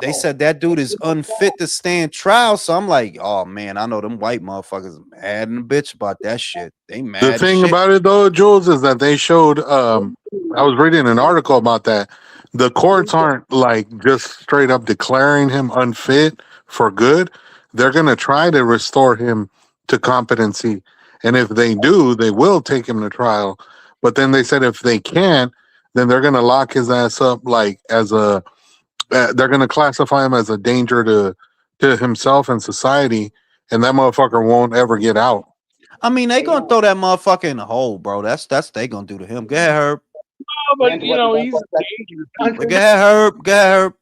They said that dude is unfit to stand trial. So I'm like, oh man, I know them white motherfuckers mad and a bitch about that shit. They The mad as thing shit. about it though, Jules, is that they showed I was reading an article about that. The courts aren't like just straight up declaring him unfit for good. They're gonna try to restore him to competency. and if they do, they will take him to trial. But then they said if they can't, then they're gonna lock his ass up like as a. They're gonna classify him as a danger to himself and society, and that motherfucker won't ever get out. I mean, they gonna throw that motherfucker in the hole, bro. That's they gonna do to him. Go ahead, Herb. Oh, but you know he's dangerous. Go ahead, Herb. Go ahead,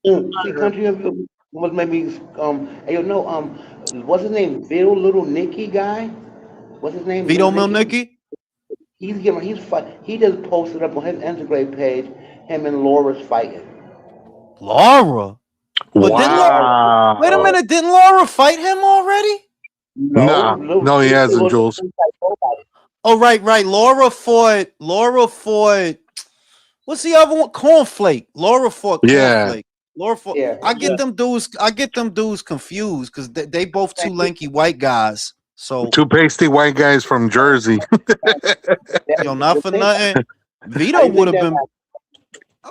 Herb. See, country was maybe hey, you know, what's his name? Bill Little Nicky guy. What's his name? Vito Little Milnicki. He just posted up on his Instagram page him and Laura's fighting. Laura. But didn't Laura, wait a minute, didn't Laura fight him already? No, he hasn't, Jules. Oh, right. Laura fought. What's the other one? Cornflake. Laura fought Cornflake. Yeah. Laura fought. I get them dudes confused because they both two lanky white guys. So two pasty white guys from Jersey. Yo, not for nothing. Vito would have been.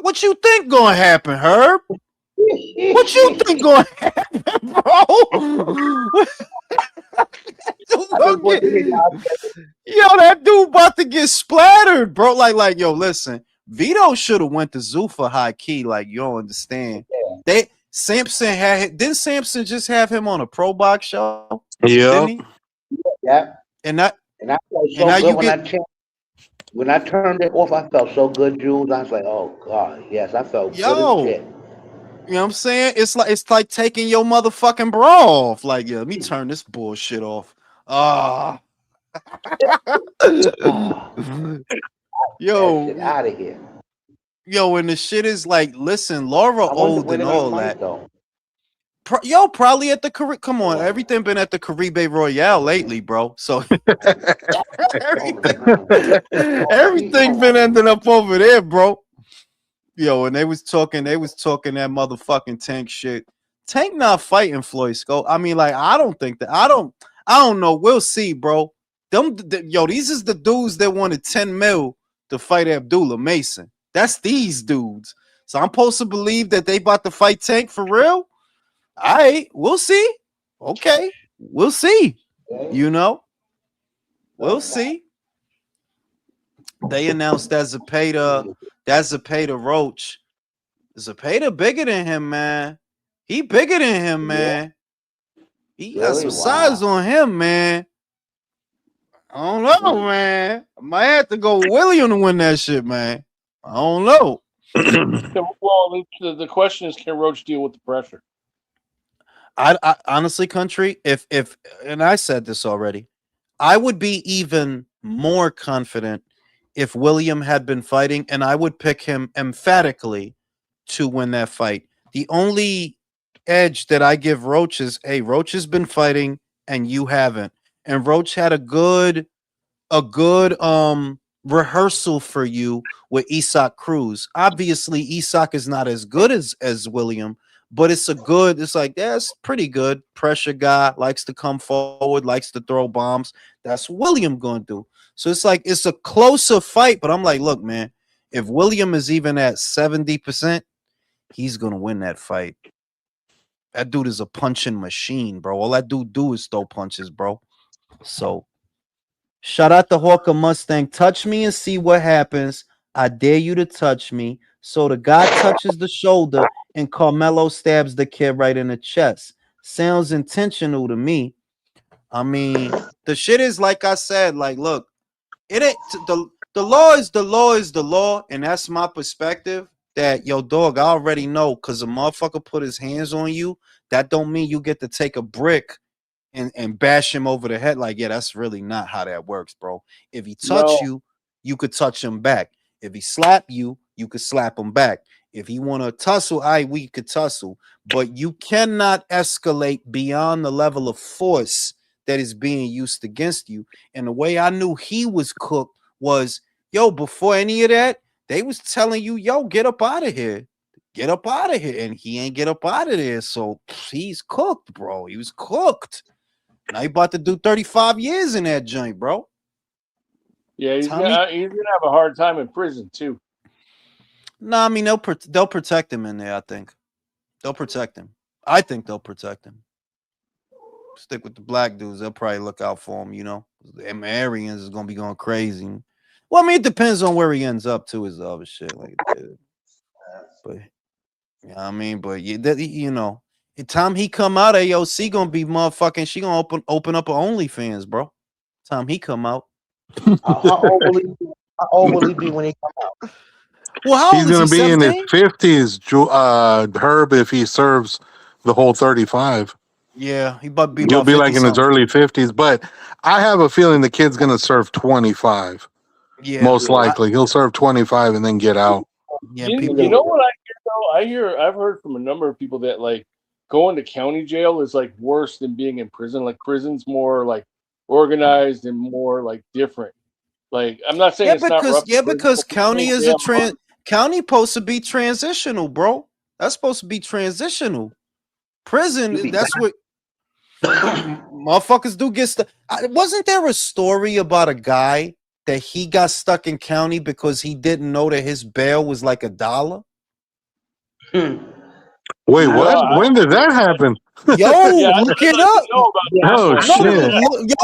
What you think gonna happen, Herb? What you think gonna happen, bro? Yo, that dude about to get splattered, bro. Like, yo, listen. Vito should have went to Zoo for high key. Like, you don't understand. Samson didn't Samson just have him on a pro box show? Yeah. Yeah. And I felt so good when I turned it off. I felt so good, Jules. I was like, oh God, yes, I felt good as shit. You know what I'm saying? It's like taking your motherfucking bra off. Like, yeah, let me turn this bullshit off. Yo, out of here. Yo, and the shit is like, listen, Laura old and all that. Though. Probably at the Caribe. Come on, everything been at the Caribe Royale lately, bro. So everything been ending up over there, bro. Yo, and they was talking that motherfucking Tank shit. Tank not fighting Floyd Scope. I mean, like, I don't know. We'll see, bro. These is the dudes that wanted 10 mil to fight Abdullah Mason. That's these dudes. So I'm supposed to believe that they about to fight Tank for real? All right, we'll see. Okay, we'll see. You know, we'll see. They announced that Zapata Roach. Zapata bigger than him, man. He bigger than him, man. He got some size on him, man. I don't know, man. I might have to go William to win that shit, man. I don't know. Well, the question is, can Roach deal with the pressure? I honestly, country, if and I said this already, I would be even more confident if William had been fighting, and I would pick him emphatically to win that fight. The only edge that I give Roach is, hey, Roach has been fighting and you haven't. And Roach had a good rehearsal for you with Isak Cruz. Obviously, Isak is not as good as William, but it's like, that's pretty good. Pressure guy, likes to come forward, likes to throw bombs. That's William going to do. So it's like, it's a closer fight, but I'm like, look, man, if William is even at 70%, he's going to win that fight. That dude is a punching machine, bro. All that dude do is throw punches, bro. So shout out to Hawker Mustang. Touch me and see what happens. I dare you to touch me. So the guy touches the shoulder and Carmelo stabs the kid right in the chest. Sounds intentional to me. I mean, the shit is like I said, like, look, it ain't the law is the law, and that's my perspective. That, yo, dog, I already know, because a motherfucker put his hands on you, that don't mean you get to take a brick and bash him over the head. Like, yeah, that's really not how that works, bro. If he touch you, you could touch him back. If he slap you, you could slap him back. If he want to tussle, we could tussle. But you cannot escalate beyond the level of force that is being used against you. And the way I knew he was cooked was, yo, before any of that, they was telling you, yo, get up out of here. Get up out of here. And he ain't get up out of there. So he's cooked, bro. He was cooked. Now he about to do 35 years in that joint, bro. Yeah, he's gonna have a hard time in prison too. No, I mean, they'll protect him in there, I think. They'll protect him. I think they'll protect him. Stick with the black dudes. They'll probably look out for him. You know, them Aryans is gonna be going crazy. Well, I mean, it depends on where he ends up too. Is the other shit like that. But yeah, I mean, but you know, the time he come out, AOC gonna be motherfucking. She gonna open up a OnlyFans, bro. Time he come out. How old will he be when he come out? Well, how He's old is gonna he? be in his 17? 50s, Herb, if he serves the whole 35. Yeah, he about to be He'll about be 50 like in his something. early 50s, but I have a feeling the kid's gonna serve 25. Yeah, Most likely, he'll serve 25 and then get out. yeah. You People. know what I hear though? I've heard from a number of people that like going to county jail is like worse than being in prison. Like prison's more like organized and more like different. Like I'm not saying it's not rough. Because county is a Damn, county supposed to be transitional, bro. That's supposed to be transitional. Prison, that's what motherfuckers do get stuck. Wasn't there a story about a guy that he got stuck in county because he didn't know that his bail was like $1? Wait, what? When did that happen? Yo, look it up. Oh shit!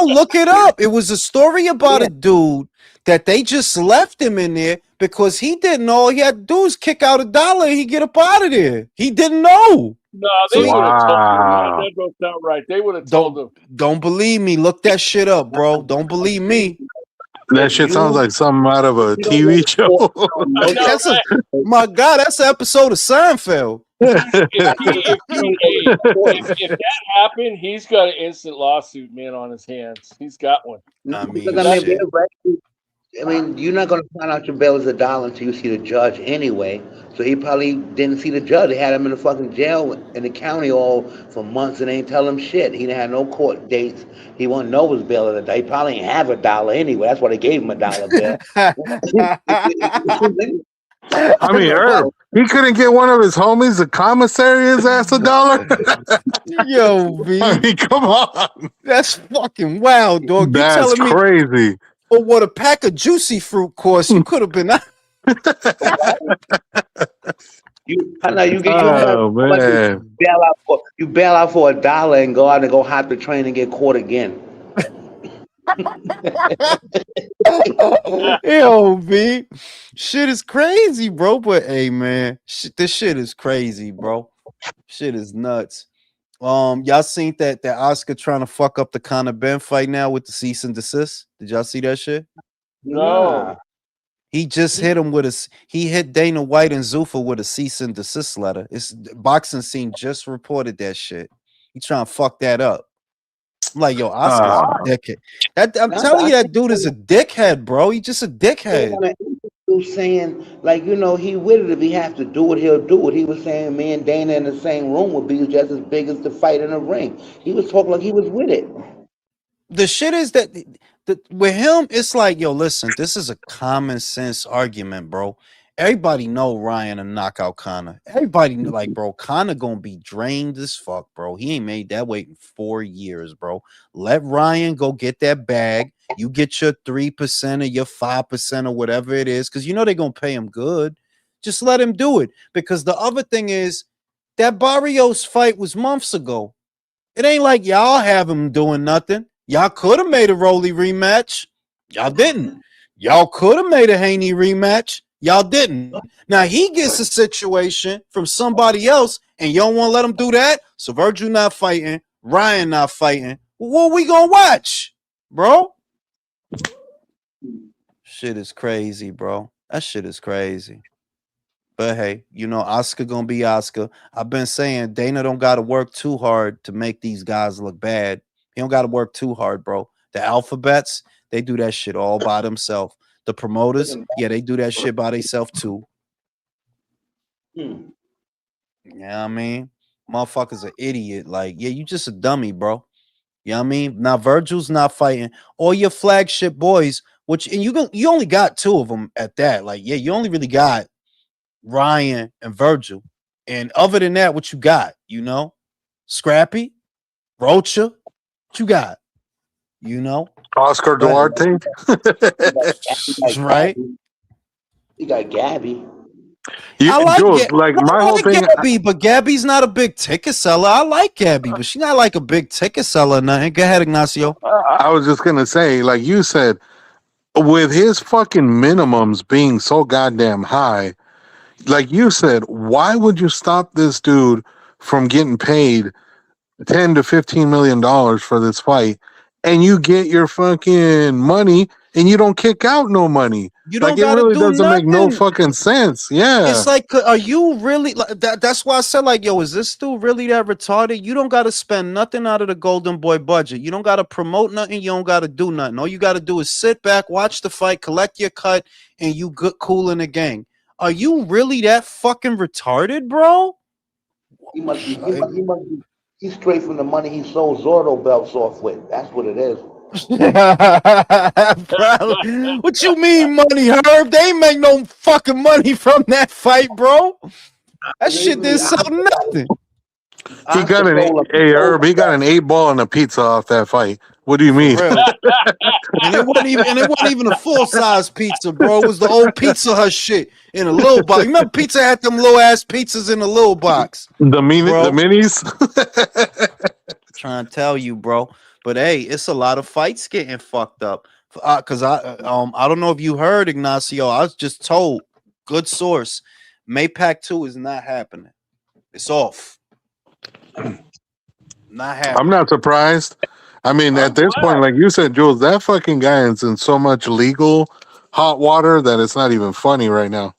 Look it up. It was a story about a dude that they just left him in there because he didn't know all he had to do is kick out $1 and he get up out of there. He didn't know. No, they would have told him. That don't sound right. They would have told him. Don't believe me. Look that shit up, bro. Don't believe me. That shit sounds like something out of a TV show. My God, that's an episode of Seinfeld. If that happened, he's got an instant lawsuit, man, on his hands. He's got one. I mean, you're not going to find out your bail is $1 until you see the judge anyway. So he probably didn't see the judge. They had him in the fucking jail in the county all for months and they ain't tell him shit. He didn't have no court dates. He wouldn't know his bail at $1. He probably ain't have $1 anyway. That's why they gave him $1 bail. I mean, Herb, he couldn't get one of his homies, the commissary, his ass $1. Yo, B. I mean, come on. That's fucking wild, dog. That's telling me, crazy. Or what a pack of juicy fruit cost, you could have been. You bail out for $1 and go out and go hop the train and get caught again. Yo, B, shit is crazy, bro. But hey, man, this shit is crazy, bro. Shit is nuts. Y'all seen that Oscar trying to fuck up the Conor Ben fight now with the cease and desist? Did y'all see that shit? No. He just hit him with he hit Dana White and Zuffa with a cease and desist letter. It's Boxing Scene just reported that shit. He trying to fuck that up. I'm like, yo, Oscar's a dickhead. I'm telling you, that dude is a dickhead, bro. He just a dickhead. Saying, like, you know, he with it. If he has to do it, he'll do it. He was saying me and Dana in the same room would be just as big as the fight in the ring. He was talking like he was with it. The shit is that with him, it's like, yo, listen, this is a common sense argument, bro. Everybody know Ryan and knockout Conor. Everybody know, like, bro, Conor gonna be drained as fuck, bro. He ain't made that weight in 4 years, bro. Let Ryan go get that bag. You get your 3% or your 5% or whatever it is, because you know they're gonna pay him good. Just let him do it. Because the other thing is that Barrios fight was months ago. It ain't like y'all have him doing nothing. Y'all could have made a Rolly rematch. Y'all didn't. Y'all could have made a Haney rematch. Y'all didn't. Now he gets a situation from somebody else, and you don't want to let him do that. So Virgil not fighting, Ryan not fighting. What we gonna watch, bro? Shit is crazy, bro. That shit is crazy. But hey, you know, Oscar gonna be Oscar. I've been saying Dana don't gotta work too hard to make these guys look bad. He don't gotta work too hard, bro. The alphabets, they do that shit all by themselves. The promoters, yeah, they do that shit by themselves too. Yeah, I mean, motherfucker's an idiot. Like, yeah, you just a dummy, bro. You know what I mean? Now Virgil's not fighting. All your flagship boys, which and you only got 2 of them at that. Like, yeah, you only really got Ryan and Virgil. And other than that, what you got? You know? Scrappy, Rocha, what you got? You know? Oscar Duarte. Right? You got Gabby. I like Jules, like no, my I whole like thing. Gabby, but Gabby's not a big ticket seller. I like Gabby, but she's not like a big ticket seller. Nothing. Go ahead, Ignacio. I was just gonna say, like you said, with his fucking minimums being so goddamn high, like you said, why would you stop this dude from getting paid $10 to $15 million for this fight, and you get your fucking money, and you don't kick out no money? You Like don't it got to really do doesn't make no nothing. fucking sense. Yeah. It's like, are you really like that? That's why I said, like, yo, is this dude really that retarded? You don't got to spend nothing out of the Golden Boy budget. You don't got to promote nothing. You don't got to do nothing. All you got to do is sit back, watch the fight, collect your cut, and you good, cool in the gang. Are you really that fucking retarded, bro? He must be. He's straight from the money he sold Zordo belts off with. That's what it is. Bro, what you mean money, Herb? They ain't make no fucking money from that fight, bro. That shit didn't sell nothing. He got Herb, he got an 8-ball and a pizza off that fight. What do you For mean? real. And it wasn't even a full size pizza, bro. It was the old Pizza Hut shit in a little box. You remember Pizza had them little ass pizzas in a little box. The bro. minis. Trying to tell you, bro. But hey, it's a lot of fights getting fucked up. Cause I don't know if you heard, Ignacio. I was just told, good source, Maypac 2 is not happening. It's off. Not happening. I'm not surprised. I mean, at this point, like you said, Jules, that fucking guy is in so much legal hot water that it's not even funny right now.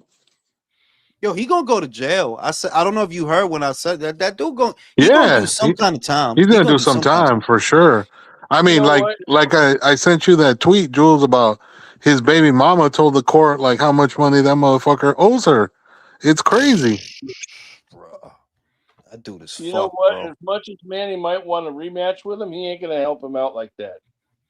Yo, he gonna go to jail. I said, I don't know if you heard when I said that. That dude gonna do some kind of time. He's gonna do some time for sure. I mean, like I sent you that tweet, Jules, about his baby mama told the court like how much money that motherfucker owes her. It's crazy. Bro, that dude is You know what? Bro. As much as Manny might want to rematch with him, he ain't gonna help him out like that.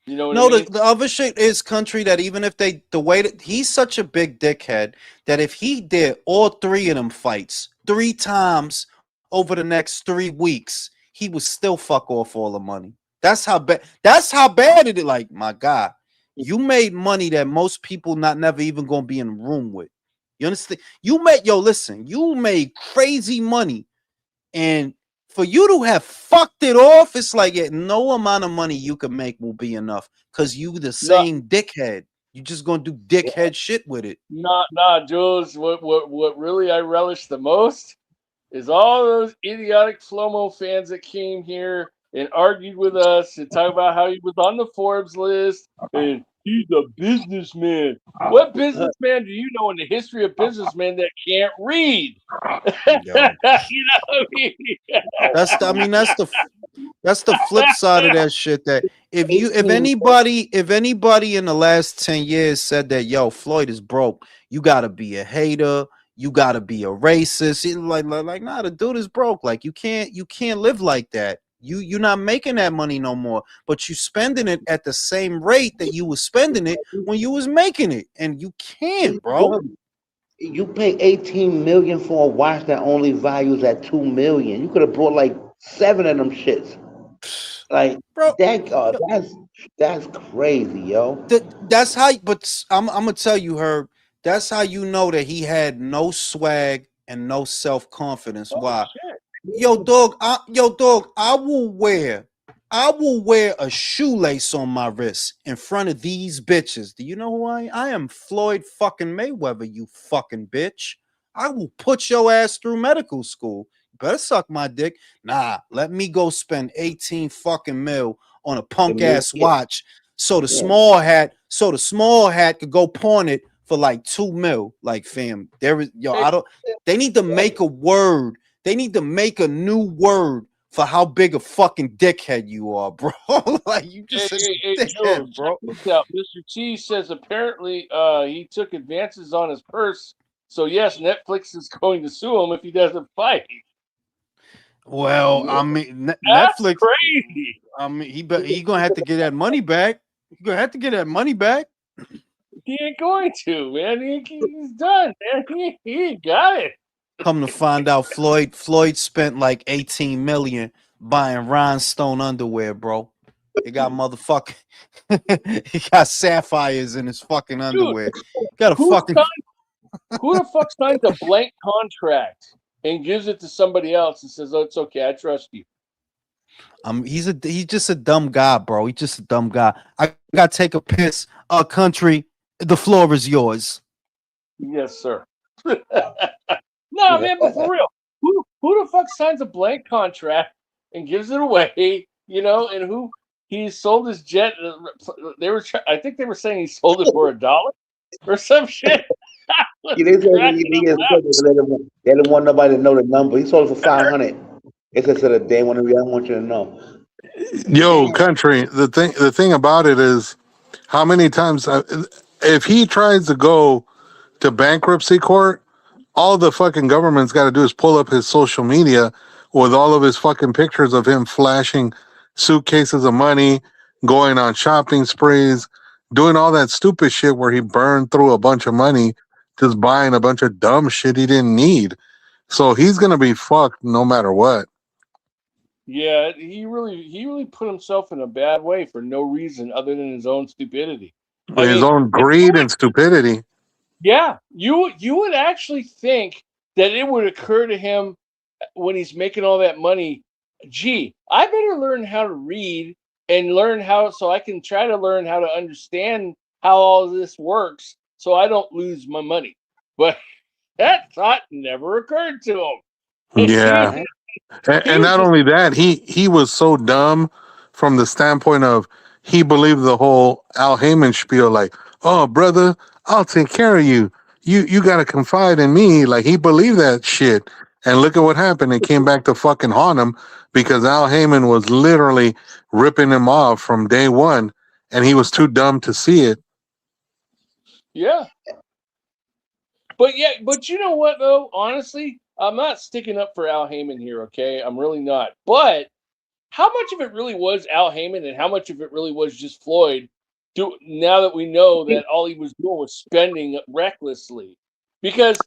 You know what I mean? The other shit is country that even if the way that he's such a big dickhead that if he did all 3 of them fights 3 times over the next 3 weeks, he would still fuck off all the money. That's how bad. That's how bad it is. Like, my God, you made money that most people never even gonna be in a room with. You understand? You made crazy money, and for you to have fucked it off, it's like no amount of money you can make will be enough because you the same dickhead. You just gonna do dickhead shit with it. Nah, Jules. What really I relish the most is all those idiotic Flomo fans that came here and argued with us and talk about how he was on the Forbes list and he's a businessman. What businessman do you know in the history of businessmen that can't read? You know what I mean? That's the flip side of that shit. That if anybody in the last 10 years said that Floyd is broke, you gotta be a hater. You gotta be a racist. Like, nah, the dude is broke. Like, you can't live like that. You're not making that money no more, but you spending it at the same rate that you was spending it when you was making it, and you can't, bro. You pay $18 million for a watch that only values at $2 million. You could have brought like 7 of them shits. Like, bro, that's crazy, yo. That's how. But I'm gonna tell you, Herb. That's how you know that he had no swag and no self-confidence. Why? Shit. Yo, dog, I will wear a shoelace on my wrist in front of these bitches. Do you know who I am? I am Floyd fucking Mayweather, you fucking bitch. I will put your ass through medical school. You better suck my dick. Nah, let me go spend 18 fucking mil on a punk ass watch so the small hat could go pawn it for like 2 mil. Like, fam, they need to make a word. They need to make a new word for how big a fucking dickhead you are, bro. Like, you just dickhead, bro. Mr. T says apparently he took advances on his purse. So yes, Netflix is going to sue him if he doesn't fight. Well, I mean, That's Netflix crazy. I mean, he gonna have to get that money back. He's gonna have to get that money back. He ain't going to, man. He's done, man. He ain't got it. Come to find out, Floyd spent like 18 million buying rhinestone underwear, bro. He got motherfucking he got sapphires in his fucking underwear. Got a fucking Who the fuck signs a blank contract and gives it to somebody else and says, "Oh, it's okay, I trust you"? He's just a dumb guy, bro. He's just a dumb guy. I gotta take a piss. Country, the floor is yours. Yes, sir. No, man, but for real, who the fuck signs a blank contract and gives it away? You know, and who he sold his jet? I think they were saying he sold it for $1 or some shit. Yeah, they said they didn't want nobody to know the number. He sold it for 500. It's just that they want to. I don't want you to know. Yo, country. The thing about it is, how many times if he tries to go to bankruptcy court, all the fucking government's got to do is pull up his social media with all of his fucking pictures of him flashing suitcases of money, going on shopping sprees, doing all that stupid shit where he burned through a bunch of money just buying a bunch of dumb shit he didn't need. So he's gonna be fucked no matter what. Yeah, he really put himself in a bad way for no reason other than his own stupidity. I His mean, own greed and stupidity. yeah, you would actually think that it would occur to him when he's making all that money, gee, I better learn how to read and learn how so I can try to learn how to understand how all of this works so I don't lose my money. But that thought never occurred to him. Yeah. And was not just only that, he was so dumb from the standpoint of he believed the whole Al Heyman spiel, like, oh brother, I'll take care of you. You gotta confide in me. Like he believed that shit. And look at what happened. It came back to fucking haunt him because Al Heyman was literally ripping him off from day one and he was too dumb to see it. yeah. But you know what though? Honestly, I'm not sticking up for Al Heyman here, okay? I'm really not. But how much of it really was Al Heyman and how much of it really was just Floyd? Now that we know that all he was doing was spending recklessly, because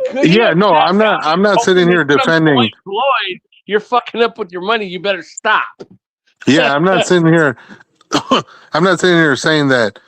could he Yeah, have no, sat down I'm and not told sitting him here at some defending. point, Floyd, you're fucking up with your money. You better stop. Yeah, I'm not sitting here I'm not sitting here saying that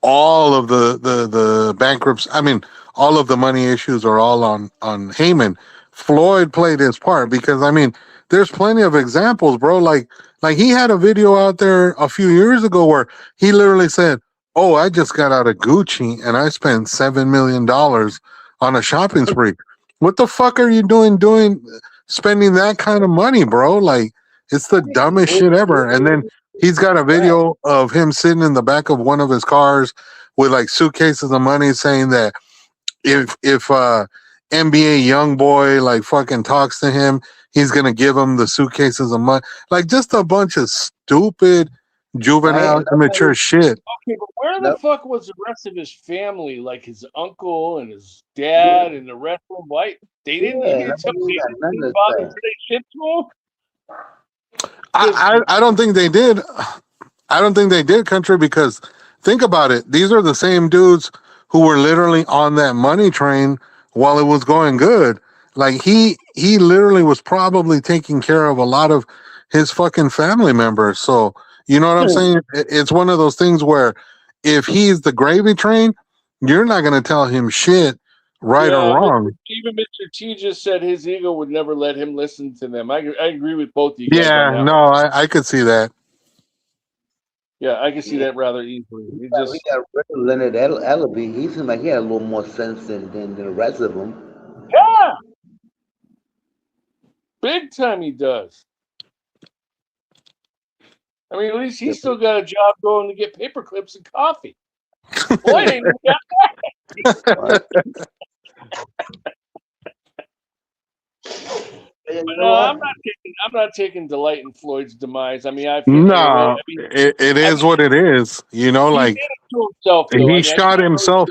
all of the bankruptcy. I mean, all of the money issues are all on Heyman. Floyd played his part because I mean, there's plenty of examples, bro. Like he had a video out there a few years ago where he literally said, "Oh, I just got out of Gucci and I spent $7 million on a shopping spree." What the fuck are you doing spending that kind of money, bro? Like it's the dumbest shit ever. And then he's got a Right. video of him sitting in the back of one of his cars with like suitcases of money, saying that if NBA young boy like fucking talks to him, he's gonna give him the suitcases of money. Like just a bunch of stupid, Right. juvenile, immature shit. Okay, but where the No, fuck was the rest of his family, like his uncle and his dad and the rest of them? Why they didn't? You yeah, mean to tell me nobody got they nothing didn't to bother to say. say shit to him? Because I don't think they did. I don't think they did, country, because think about it. These are the same dudes who were literally on that money train while it was going good. Like he literally was probably taking care of a lot of his fucking family members. So you know what I'm saying? It's one of those things where if he's the gravy train, you're not gonna tell him shit, right or yeah, wrong. even Mr. T just said his ego would never let him listen to them. I agree with both of you guys on Yeah, that one. no, I could see that. Yeah, I can see Yeah, that rather easily. It we just got rid of Leonard Ellaby. He seemed like he had a little more sense than the rest of them. yeah, big time he does. I mean, at least he's still got a job going to get paper clips and coffee. Boy, ain't even got Right? Yeah, you But know no, what? I'm not taking delight in Floyd's demise. I mean, I feel the way. No, it I is mean, what it is. You know, he did like it to himself, though. I he mean, I shot can't really. himself.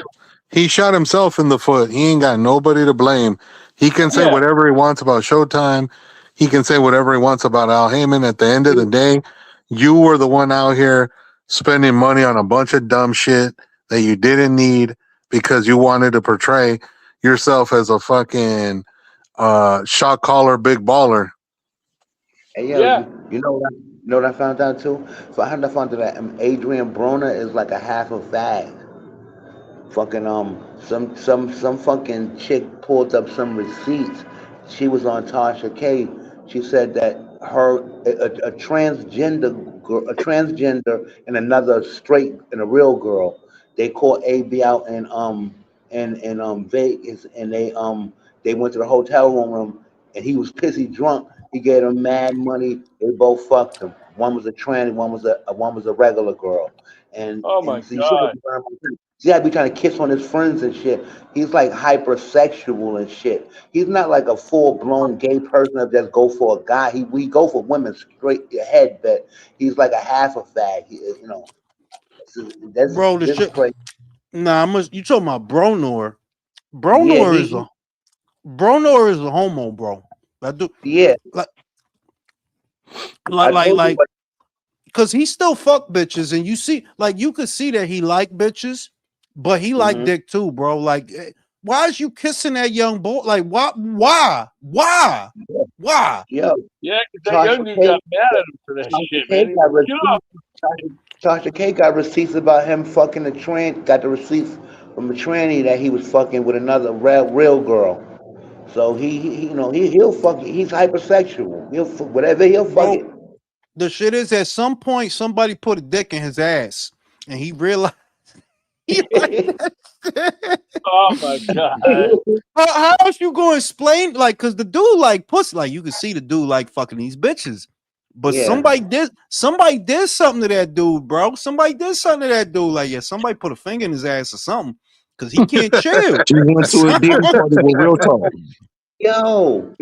He shot himself in the foot. He ain't got nobody to blame. He can say Yeah, whatever he wants about Showtime. He can say whatever he wants about Al Heyman. At the end of the day, you were the one out here spending money on a bunch of dumb shit that you didn't need because you wanted to portray yourself as a fucking shot caller, big baller. Hey, yo, yeah. you know what I found out too? So I found out that Adrian Broner is like a half a fag. fucking some fucking chick pulled up some receipts. She was on Tasha K. She said that a transgender and another straight and a real girl. They caught AB out in Vegas, and they went to the hotel room, and he was pissy drunk. He gave them mad money. They both fucked him. One was a trans, one was a regular girl. Oh my And so god. she had to be trying to kiss on his friends and shit. He's like hypersexual and shit. He's not like a full blown gay person that just go for a guy. We go for women straight ahead, but he's like a half a fag. Bro, the This shit. crazy. Nah, you talking about Bronor? Yeah, Bronor is a homo, bro. I do yeah. like I like like told you, like because he still fuck bitches, and you see, like you could see that he like bitches, but he like hmm dick too, bro. Like, why is you kissing that young boy? Like, why? yo, Yeah, because that Tasha young dude K, got mad at him for that Tasha shit, K man. He was got like, get off. receipts. Tasha K got receipts about him fucking the got the receipts from a tranny that he was fucking with another real girl. So he'll fuck it. He's hypersexual. Whatever, he'll fuck Bro, it. the shit is at some point somebody put a dick in his ass, and he realized he like that shit. Oh my god. How else you gonna explain? Like, cause the dude like pussy, like you can see the dude like fucking these bitches. But Yeah. somebody did something to that dude, bro. Somebody did something to that dude. Like, yeah, somebody put a finger in his ass or something. Cause he can't chill. She went to a dinner party with real talk. Yo,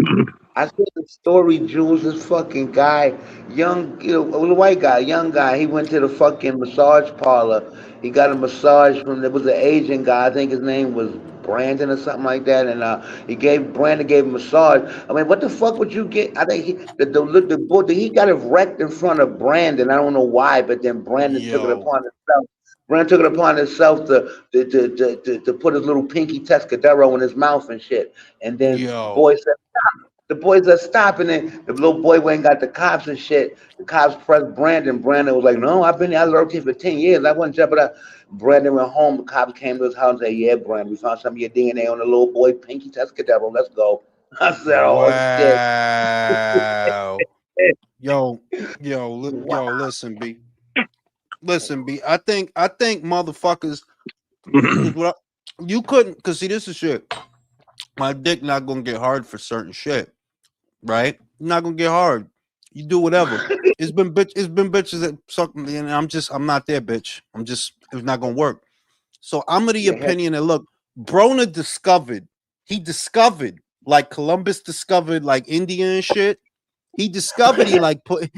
I saw the story, Jules. This fucking guy, young, a little white guy, young guy. He went to the fucking massage parlor. He got a massage from there was an Asian guy. I think his name was Brandon or something like that. And Brandon gave him a massage. I mean, what the fuck would you get? I think the boy he got it wrecked in front of Brandon. I don't know why, but then Brandon took it Yo, upon himself. Brandon took it upon himself to put his little pinky Tescadero in his mouth and shit. And then yo, the boys are stopping it. The little boy went and got the cops and shit. The cops pressed Brandon. Brandon was like, "No, I lurked here for 10 years. I wasn't jumping up." Brandon went home. The cops came to his house and said, "Yeah, Brandon, we found some of your DNA on the little boy Pinky Tescadero. Let's go." I said, "Oh shit." wow, yo, Wow. yo, listen, B. I think motherfuckers, because you couldn't, because see, this is shit. My dick not gonna get hard for certain shit, right? Not gonna get hard. You do whatever. It's been bitches that suck me, and I'm not there, bitch. It's not gonna work. So I'm of the Yeah, hell, opinion that look, Brona discovered, he discovered, like Columbus discovered like India and shit. He discovered he like put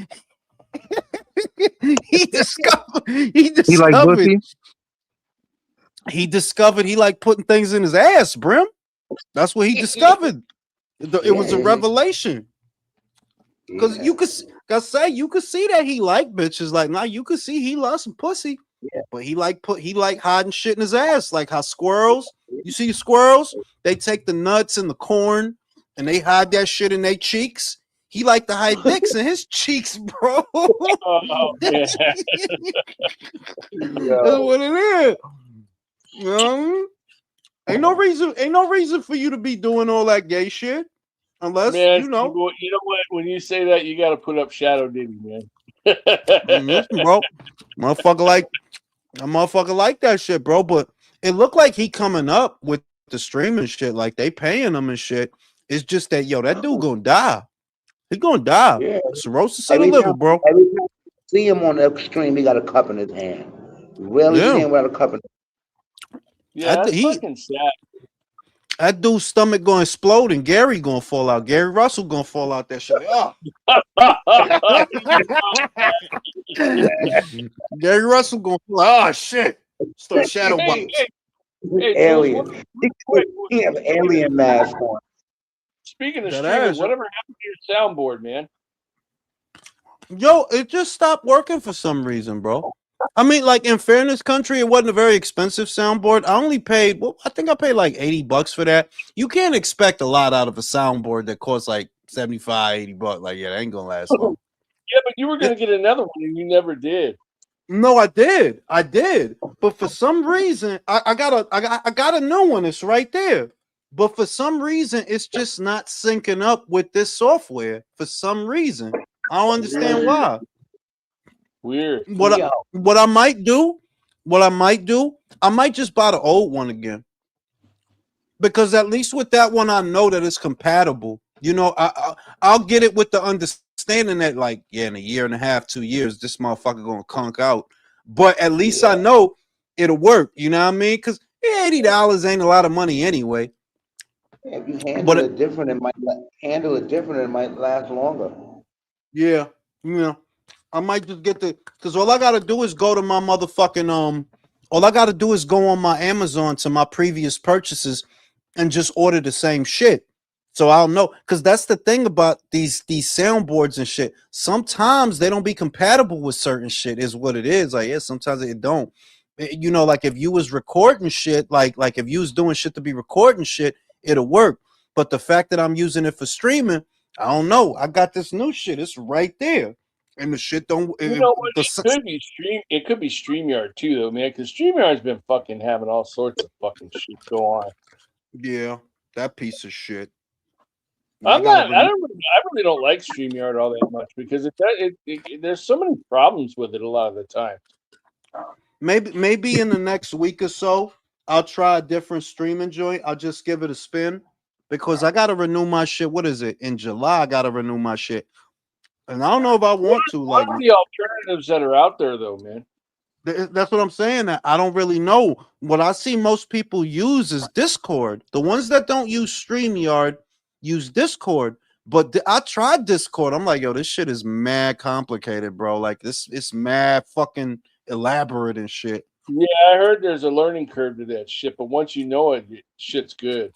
he discovered he He like discovered Bussy. he discovered he like putting things in his ass, Brim. That's what he discovered. It was a yeah, revelation. Cause yeah, you could, you could see that he like bitches. Like now, you could see he loves some pussy, yeah. but he like hiding shit in his ass. Like how squirrels, you see squirrels, they take the nuts and the corn and they hide that shit in their cheeks. He like to hide dicks in his cheeks, bro. Oh man. That's, that's Yo, what it is. You know? Ain't no reason for you to be doing all that gay shit unless Man, you know. you know what? When you say that, you got to put up Shadow Diddy, man. Listen, bro, motherfucker like a motherfucker like that shit, bro. But it looked like he coming up with the streaming shit, like they paying him and shit. It's just that that dude gonna die. He's gonna die. yeah. Cirrhosis of the Every liver, time, bro. every time I see him on the extreme, he got a cup in his hand. You rarely see Yeah, him without a cup in. Yeah, that's he fucking sad. that dude's stomach gonna explode and Gary gonna fall out. Gary Russell gonna fall out that shit. Oh. Gary Russell gonna fall out. Oh shit. Start shadow hey, box. hey, hey, Jules, Alien. real quick, He have alien mask on. speaking of That streaming, ass. whatever happened to your soundboard, man? Yo, it just stopped working for some reason, bro. I mean, like in fairness, country, it wasn't a very expensive soundboard. I only paid, well, I think I paid like $80 for that. You can't expect a lot out of a soundboard that costs like 75, $80. Like, yeah, that ain't gonna last long. Yeah, but you were going to get another one and you never did. No, I did. But for some reason, I got a new one. It's right there. But for some reason, it's just not syncing up with this software. For some reason, I don't understand why. Weird. Yo, What I might do, I might just buy the old one again. Because at least with that one, I know that it's compatible. You know, I'll get it with the understanding that, like, yeah, in a year and a half, 2 years, this motherfucker gonna conk out. But at least I know it'll work. You know what I mean? Because $80 ain't a lot of money anyway. if you handle But it different, it might last longer. yeah, you know, I might just get the because all I gotta do is go to my motherfucking all I gotta do is go on my Amazon to my previous purchases and just order the same shit. So I'll know because that's the thing about these soundboards and shit. Sometimes they don't be compatible with certain shit, is what it is. Like, yeah, sometimes it don't. You know, like if you was recording shit, like if you was doing shit to be recording shit, it'll work. But the fact that I'm using it for streaming, I don't know. I got this new shit. It's right there, and the shit don't. You know what? It could be StreamYard too, though, man. Because StreamYard's been fucking having all sorts of fucking shit go on. Yeah, that piece of shit. I really don't like StreamYard all that much because there's so many problems with it a lot of the time. Maybe in the next week or so, I'll try a different streaming joint. I'll just give it a spin because I gotta renew my shit. What is it? In July, I gotta renew my shit. And I don't know if I want to. What Like, are the alternatives that are out there, though, man? that's what I'm saying. That I don't really know. What I see most people use is Discord. The ones that don't use StreamYard use Discord. But I tried Discord. I'm like, yo, this shit is mad complicated, bro. Like it's mad fucking elaborate and shit. Yeah, I heard there's a learning curve to that shit, but once you know it, shit's good.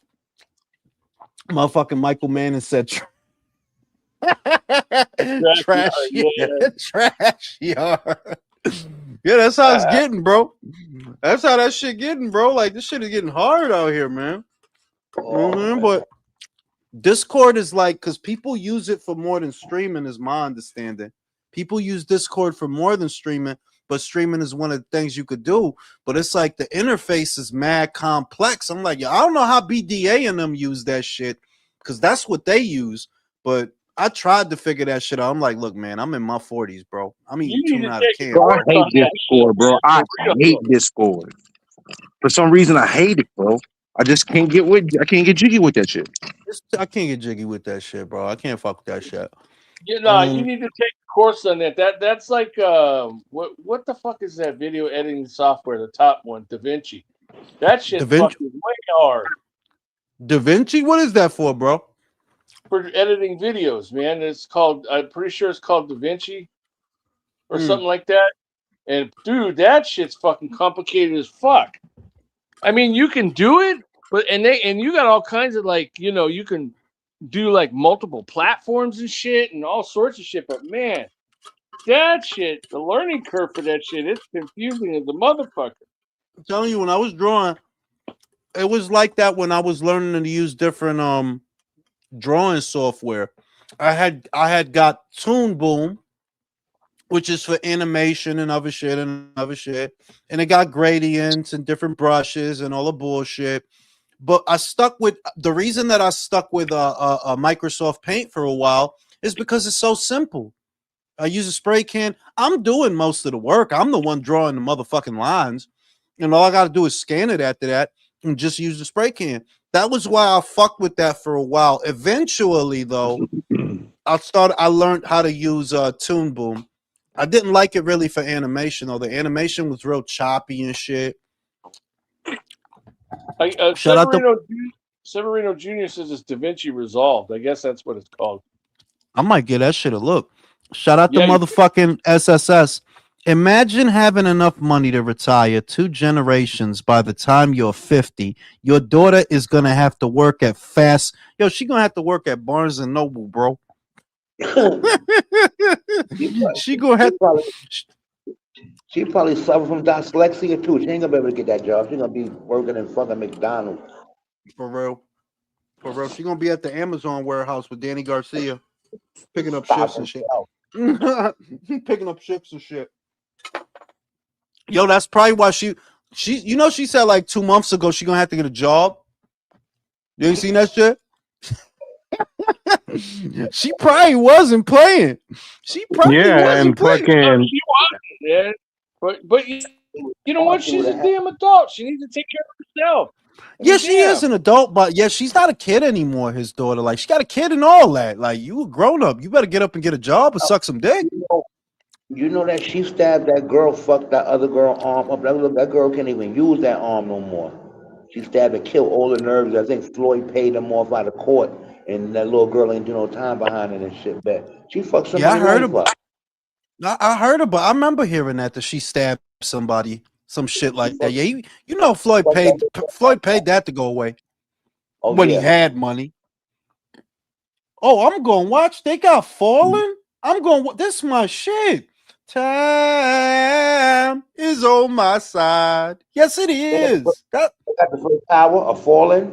Motherfucking Michael Manning said trash, trash yard. Yeah, that's how it's getting, bro. That's how that shit getting, bro. Like this shit is getting hard out here, man. But Discord is like because people use it for more than streaming, is my understanding. People use Discord for more than streaming, but streaming is one of the things you could do. But it's like the interface is mad complex. I'm like, yo, I don't know how BDA and them use that shit because that's what they use. But I tried to figure that shit out. I'm like, look, man, I'm in my 40s, bro. I'm eating tuna out of can. Bro, I hate Discord, bro. I hate Discord. For some reason, I hate it, bro. I just can't get jiggy with that shit. I can't get jiggy with that shit, bro. I can't fuck with that shit. You know, you need to take a course on that. That's like what the fuck is that video editing software? The top one, DaVinci. That shit's fucking way hard. DaVinci? What is that for, bro? For editing videos, man. It's called. I'm pretty sure it's called DaVinci or something like that. And dude, that shit's fucking complicated as fuck. I mean, you can do it, but and you got all kinds of like, you know, you can do like multiple platforms and shit and all sorts of shit. But man, that shit, the learning curve for that shit, it's confusing as a motherfucker. I'm telling you, when I was drawing, it was like that when I was learning to use different drawing software. I had got Toon Boom, which is for animation and other shit, and it got gradients and different brushes and all the bullshit. But I stuck with the reason that I stuck with a Microsoft Paint for a while is because it's so simple. I use a spray can. I'm doing most of the work. I'm the one drawing the motherfucking lines, and all I got to do is scan it after that and just use the spray can. That was why I fucked with that for a while. Eventually, though, I learned how to use Toon Boom. I didn't like it really for animation, though. The animation was real choppy and shit. Shout out to Severino Jr. says it's DaVinci Resolved. I guess that's what it's called. I might give that shit a look. Shout out to motherfucking SSS. Imagine having enough money to retire 2 generations by the time you're 50. Your daughter is going to have to work at Fast. Yo, she going to have to work at Barnes and Noble, bro. She going to have She probably suffer from dyslexia too. She ain't gonna be able to get that job. She's gonna be working in fucking McDonald's. For real. She gonna be at the Amazon warehouse with Danny Garcia, picking up shifts and shit. Picking up shifts and shit. Yo, that's probably why she she said like 2 months ago she gonna have to get a job. You ain't seen that shit? She probably wasn't playing. She probably Yeah, wasn't and playing. No, fucking she wasn't, man. But you know what? She She's would a have. damn adult. She needs to take care of herself. I Yeah, mean, she is damn. an adult, but yeah, she's not a kid anymore. His daughter, like, she got a kid and all that. Like, you a grown up. You better get up and get a job or suck some dick. You know that she stabbed that girl, fucked that other girl arm up. That girl can't even use that arm no more. She stabbed and killed all the nerves. I think Floyd paid them off out of court, and that little girl ain't do no time behind it and shit. But she fucked Yeah, I somebody's heard life about. up. I heard about. I remember hearing that she stabbed somebody, some shit She like that. fucked, Yeah, you know, Floyd fucked paid. that little Floyd girl. paid that to go away Oh when he yeah. had money. Oh, I'm going to watch. They got fallen. I'm going. This my shit. Time is on my side. Yes, it They got the first, is. That they got the first hour of falling.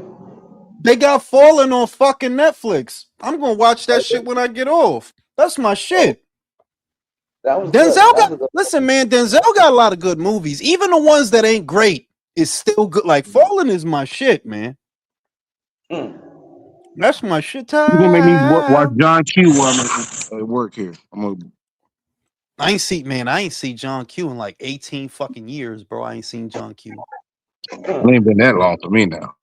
they got fallen on fucking Netflix. I'm going to watch that shit when I get off. That's my Oh, shit. that was good. Denzel That got. was a good. Listen, man. Denzel got a lot of good movies. Even the ones that ain't great is still good. Like Fallen is my shit, man. Hmm. That's my shit. You gonna make me watch Time. John Q while I'm at work here. I ain't see John Q in like 18 fucking years, bro. I ain't seen John Q. It ain't been that long for me now.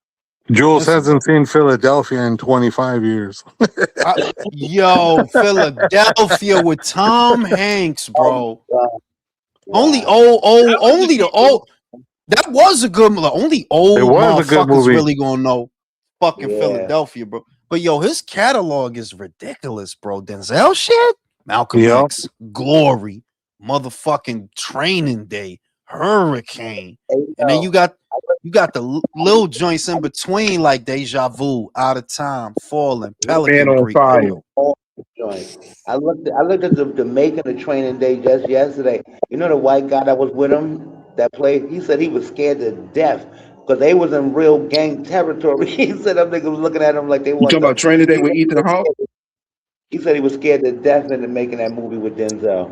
Jules Listen, hasn't seen Philadelphia in 25 years. yo, Philadelphia with Tom Hanks, Oh bro. my God. Only Wow. That was a only the good movie. old. That was a good. Only It old was a good motherfuckers movie. really gonna know fucking Yeah. Philadelphia, bro. But yo, his catalog is ridiculous, bro. Denzel shit, Malcolm Yeah. X, Glory, motherfucking Training Day, Hurricane, Hey, and then I you got the little joints in between like Deja Vu, Out of Time, Falling, Man Pelican on Brief. looked fire. at all the joints. I looked at the making of Training Day just yesterday. You know the white guy that was with him that played. He said he was scared to death because they was in real gang territory. He said them niggas was looking at him like they You want talking to. about Training Day He with said he Ethan was Hawke? scared. He said he was scared to death into making that movie with Denzel.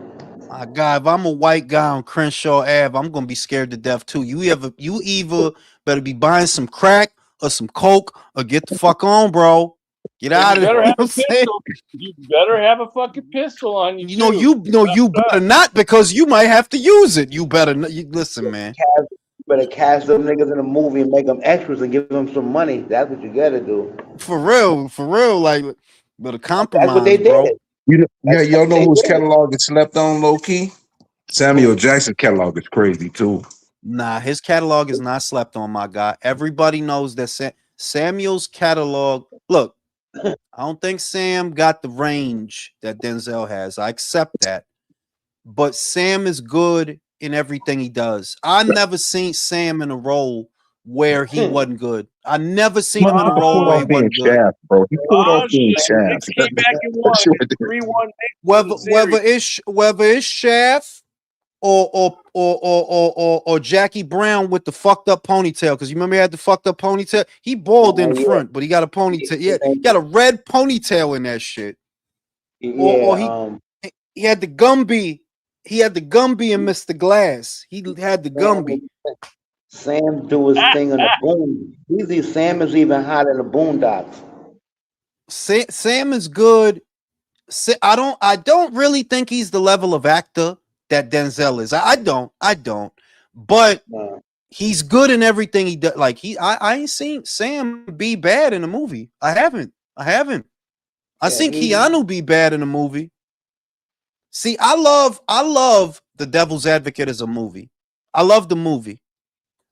My God, if I'm a white guy on Crenshaw Ave, I'm gonna be scared to death too. You either better be buying some crack or some coke or get the fuck on, bro. Get And out you of there. better You know have what a I'm saying? pistol. You better have a fucking pistol on you too. You better not because you might have to use it. You better not. Listen, man. You better cast them niggas in a movie and make them extras and give them some money. That's what you gotta do. For real. Like, better That's what they compromise, did. bro. Yeah, That's y'all what know they whose did. catalog is slept on low key? Samuel Jackson catalog is crazy too. Nah, his catalog is not slept on, my guy. Everybody knows that Samuel's catalog. Look, I don't think Sam got the range that Denzel has. I accept that. But Sam is good in everything he does. I never seen Sam in a role where he wasn't good. I never seen him in a Motherfucker role pulled where he off being wasn't good. Shaft, bro. He pulled Oh off being shit! Shaft. Knicks came back and That won. shit right It's there. 3-1 Knicks for the series. Whether it's Shaft or Jackie Brown with the fucked up ponytail, because you remember he had the fucked up ponytail. He bald in Oh the front, but he got a ponytail. Yeah, he got a red ponytail in that shit. yeah, Or yeah. he had the Gumby. He had the Gumby and Mr. Glass. He had the Gumby. Sam do his thing on the boom. Sam is even hot in the boondocks. Sam is good. I don't really think he's the level of actor that Denzel is. I don't. But Uh, he's good in everything he does. Like I ain't seen Sam be bad in a movie. I haven't. I yeah, seen Keanu be bad in a movie. See, I love The Devil's Advocate as a movie. I love the movie.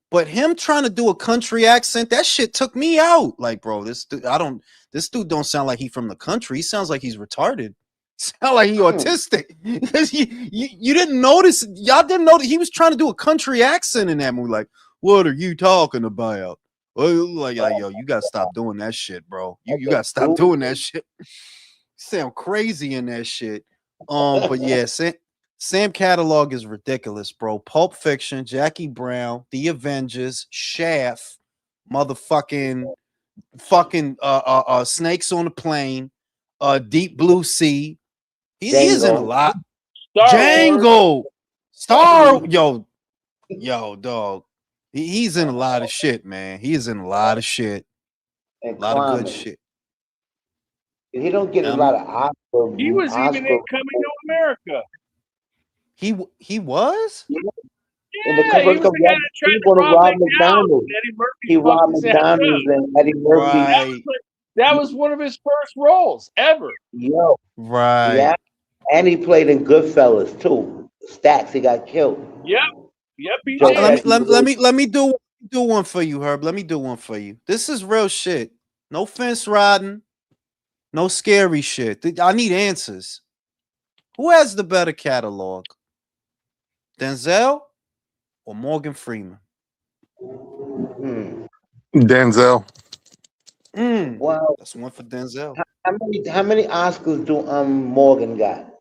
But him trying to do a country accent, that shit took me out. Like, bro, this dude don't sound like he from the country. He sounds like he's retarded. Sound like he autistic. Because you didn't notice, y'all didn't notice he was trying to do a country accent in that movie. Like, what are you talking about? Well, like yo, you gotta stop doing that shit, bro. You gotta stop doing that shit. You sound crazy in that shit. But yeah, Sam catalog is ridiculous, bro. Pulp Fiction, Jackie Brown, The Avengers, Shaft, motherfucking fucking Snakes on the Plane, Deep Blue Sea. He is in a Django. lot. Star Wars. Django, Star, yo, Yo, dog. He's in a lot of shit, man. He's in a lot of shit. And A lot of good climbing. shit. He don't get a Um, lot of He was even in Oscar. Coming to America. he was? In the Yeah, he first was couple, the guy that tried he to going to rob rob McDonald's, McDonald's. and Eddie Murphy He fucked robbed his ass up. McDonald's and Eddie Murphy. Right. That was one of his first roles ever. Yo, Right. yeah. And he played in Goodfellas too. Stacks, he got killed. Yep, he Joe did. Let me do one for you, Herb. Let me do one for you. This is real shit. No fence riding. No scary shit. I need answers. Who has the better catalog? Denzel or Morgan Freeman? Hmm. Denzel. Well, That's one for Denzel. how many Oscars do Morgan got?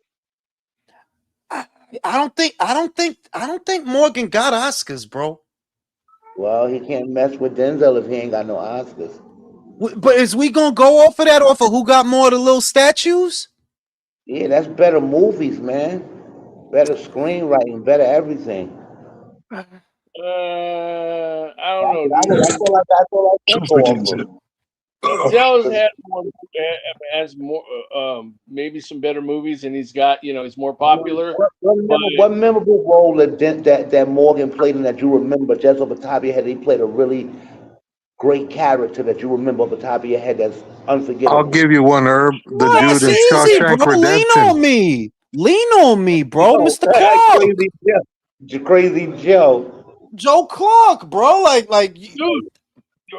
I don't think Morgan got Oscars, bro. Well, he can't mess with Denzel if he ain't got no Oscars. But is we gonna go off of that off of who got more of the little statues? Yeah, that's better movies, man. Better screenwriting, better everything. I don't know, dude. That's all I can go off of. Denzel's has more, maybe some better movies, and he's got, he's more popular. What memorable role that Morgan played in that you remember just off the top of your head? He played a really great character that you remember off the top of your head that's I'll unforgettable. give you one, Herb. The What? dude It's in easy, bro. Shawshank Lean Redemption. on me. Lean on me, bro. Yo, Mr. Clark. Crazy Joe. Crazy Joe. Joe Clark, bro. Dude,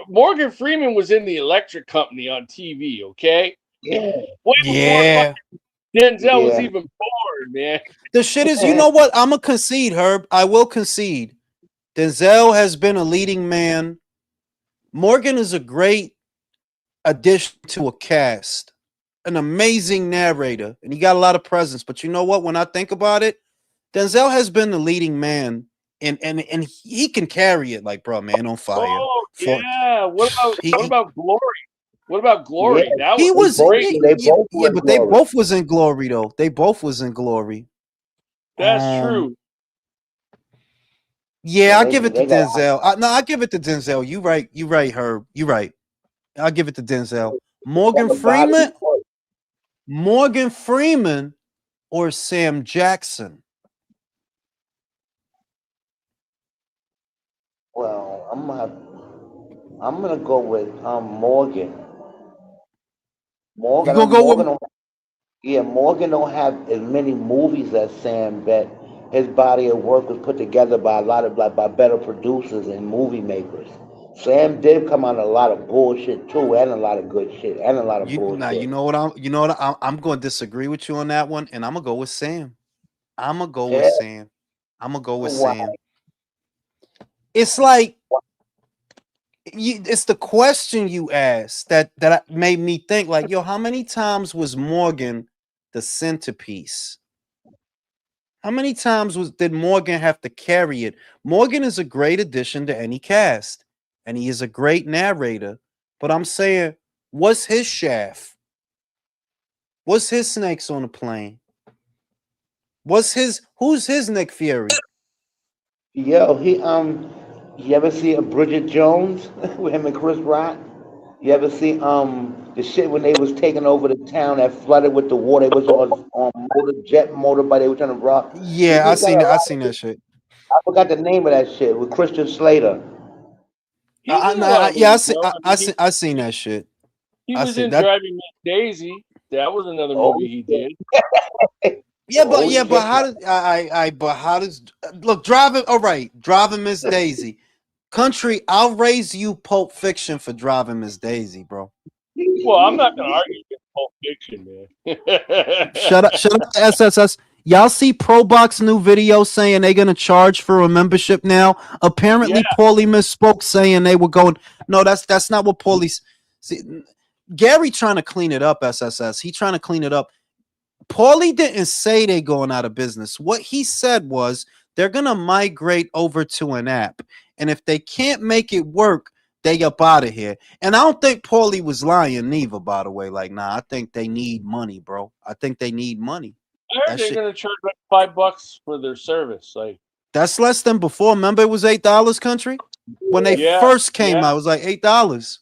Morgan Freeman was in the Electric Company on TV, okay? Yeah. Way before Yeah. Denzel was Yeah. even born, man. The shit is, you know what? I'm going to concede, Herb. I will concede. Denzel has been a leading man. Morgan is a great addition to a cast, an amazing narrator, and he got a lot of presence. But you know what? When I think about it, Denzel has been the leading man, and he can carry it like, bro, man, on fire. Oh, yeah. What about Glory? What about Yeah. Glory? That He was was, great. yeah, but they both was in Glory though. They both was in Glory. That's true. Yeah, I give it to Denzel. I give it to Denzel. You right, Herb. You right. I'll give it to Denzel. Morgan Freeman or Sam Jackson? Well, I'm gonna go with Morgan. You gonna go with? Morgan don't have as many movies as Sam, but his body of work was put together by a lot of by better producers and movie makers. Sam did come out a lot of bullshit too, and a lot of good shit, and a lot of bullshit. You know what I'm going to disagree with you on that one, and I'm gonna go with Sam. I'm gonna go with Yeah. Sam. I'm gonna go with Why? Sam. It's like it's the question you asked that made me think like, yo, how many times was Morgan the centerpiece? How many times did Morgan have to carry it? Morgan is a great addition to any cast, and he is a great narrator. But I'm saying, what's his shaft? What's his snakes on the plane? Who's his Nick Fury? Yo, you ever see a Bridget Jones with him and Chris Rock? You ever see the shit when they was taking over the town that flooded with the water? It was on jet motor, but they were trying to rock. Yeah, I seen that shit. I forgot the name of that shit with Christian Slater. He was in a lot of movies, I seen that shit. He was in Driving Miss Daisy. That was another movie he did. But how does look driving? All right, Driving Miss Daisy, country. I'll raise you Pulp Fiction for Driving Miss Daisy, bro. Well, I'm not gonna argue with Pulp Fiction, man. Shut up, SSS. Y'all see ProBox new video saying they're gonna charge for a membership now? Apparently, Paulie misspoke saying they were going. No, that's not what Paulie's. See, Gary trying to clean it up. SSS. He trying to clean it up. Paulie didn't say they going out of business. What he said was they're gonna migrate over to an app, and if they can't make it work, they up out of here. And I don't think Paulie was lying neither. By the way, like, nah, I think they need money, bro. I think they need money. I heard they're gonna charge like $5 for their service. Like That's less than before. Remember, it was $8 country when they first came out. It was like $8.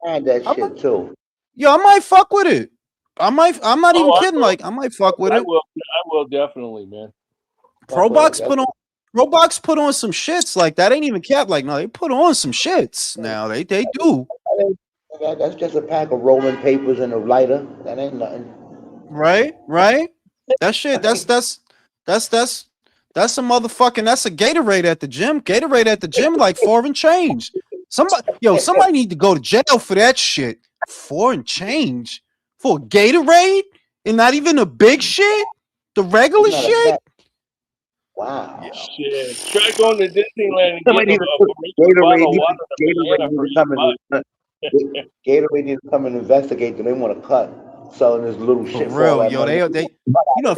I had that shit too. Yo, I might fuck with it. I'm not even kidding. Like, I might fuck with it. I will definitely, man. Probox put on some shits. Like, that ain't even cap. Like, no, they put on some shits now. They do. That's just a pack of rolling papers and a lighter. That ain't nothing. Right. That shit. That's a motherfucking. That's a Gatorade at the gym. Gatorade at the gym, like $4 change. Somebody need to go to jail for that shit. $4 change for a Gatorade and not even a big shit. The regular shit. Wow. Yeah. Shit. Try going to Disneyland and Somebody getting a bottle of water. Gatorade needs to come and investigate them. They want to cut selling this little shit. For real, yo, they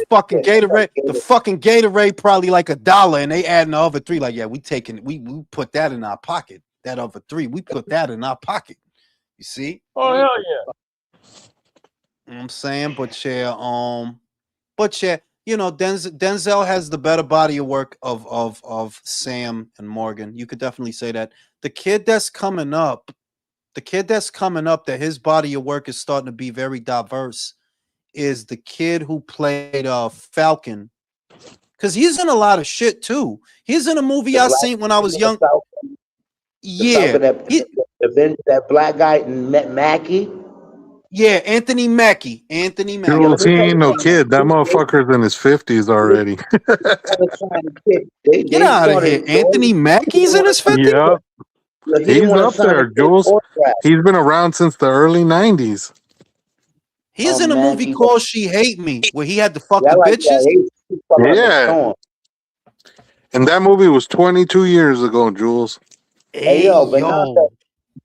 fucking Gatorade. The fucking Gatorade probably like $1, and they adding the other $3. Like, yeah, we put that in our pocket. That other $3, we put that in our pocket. You see? Oh hell yeah! You know what I'm saying, but yeah, Denzel has the better body of work of Sam and Morgan. You could definitely say that. The kid that's coming up, that his body of work is starting to be very diverse, is the kid who played Falcon. Because he's in a lot of shit too. He's in a movie I seen when I was young. Yeah. That black guy, Mackie. Yeah, Anthony Mackie. Jules, he ain't no kid. That motherfucker's in his 50s already. Get out of here. Anthony Mackie's in his 50s? Yep. He's up there, Jules. He's been around since the early 90s. He's in a movie called She Hate Me, where he had to fuck the bitches. Yeah. And that movie was 22 years ago, Jules. Hey, yo.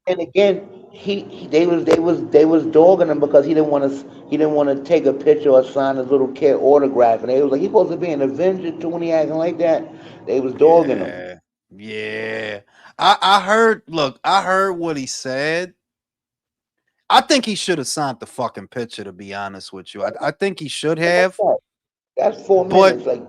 And again, they was dogging him because he didn't want to take a picture or sign his little kid autograph, and they was like, he's supposed to be an Avenger too when he acting like that. They was dogging him. Yeah. I heard what he said. I think he should have signed the fucking picture, to be honest with you. I think he should have. That's 4 minutes. Like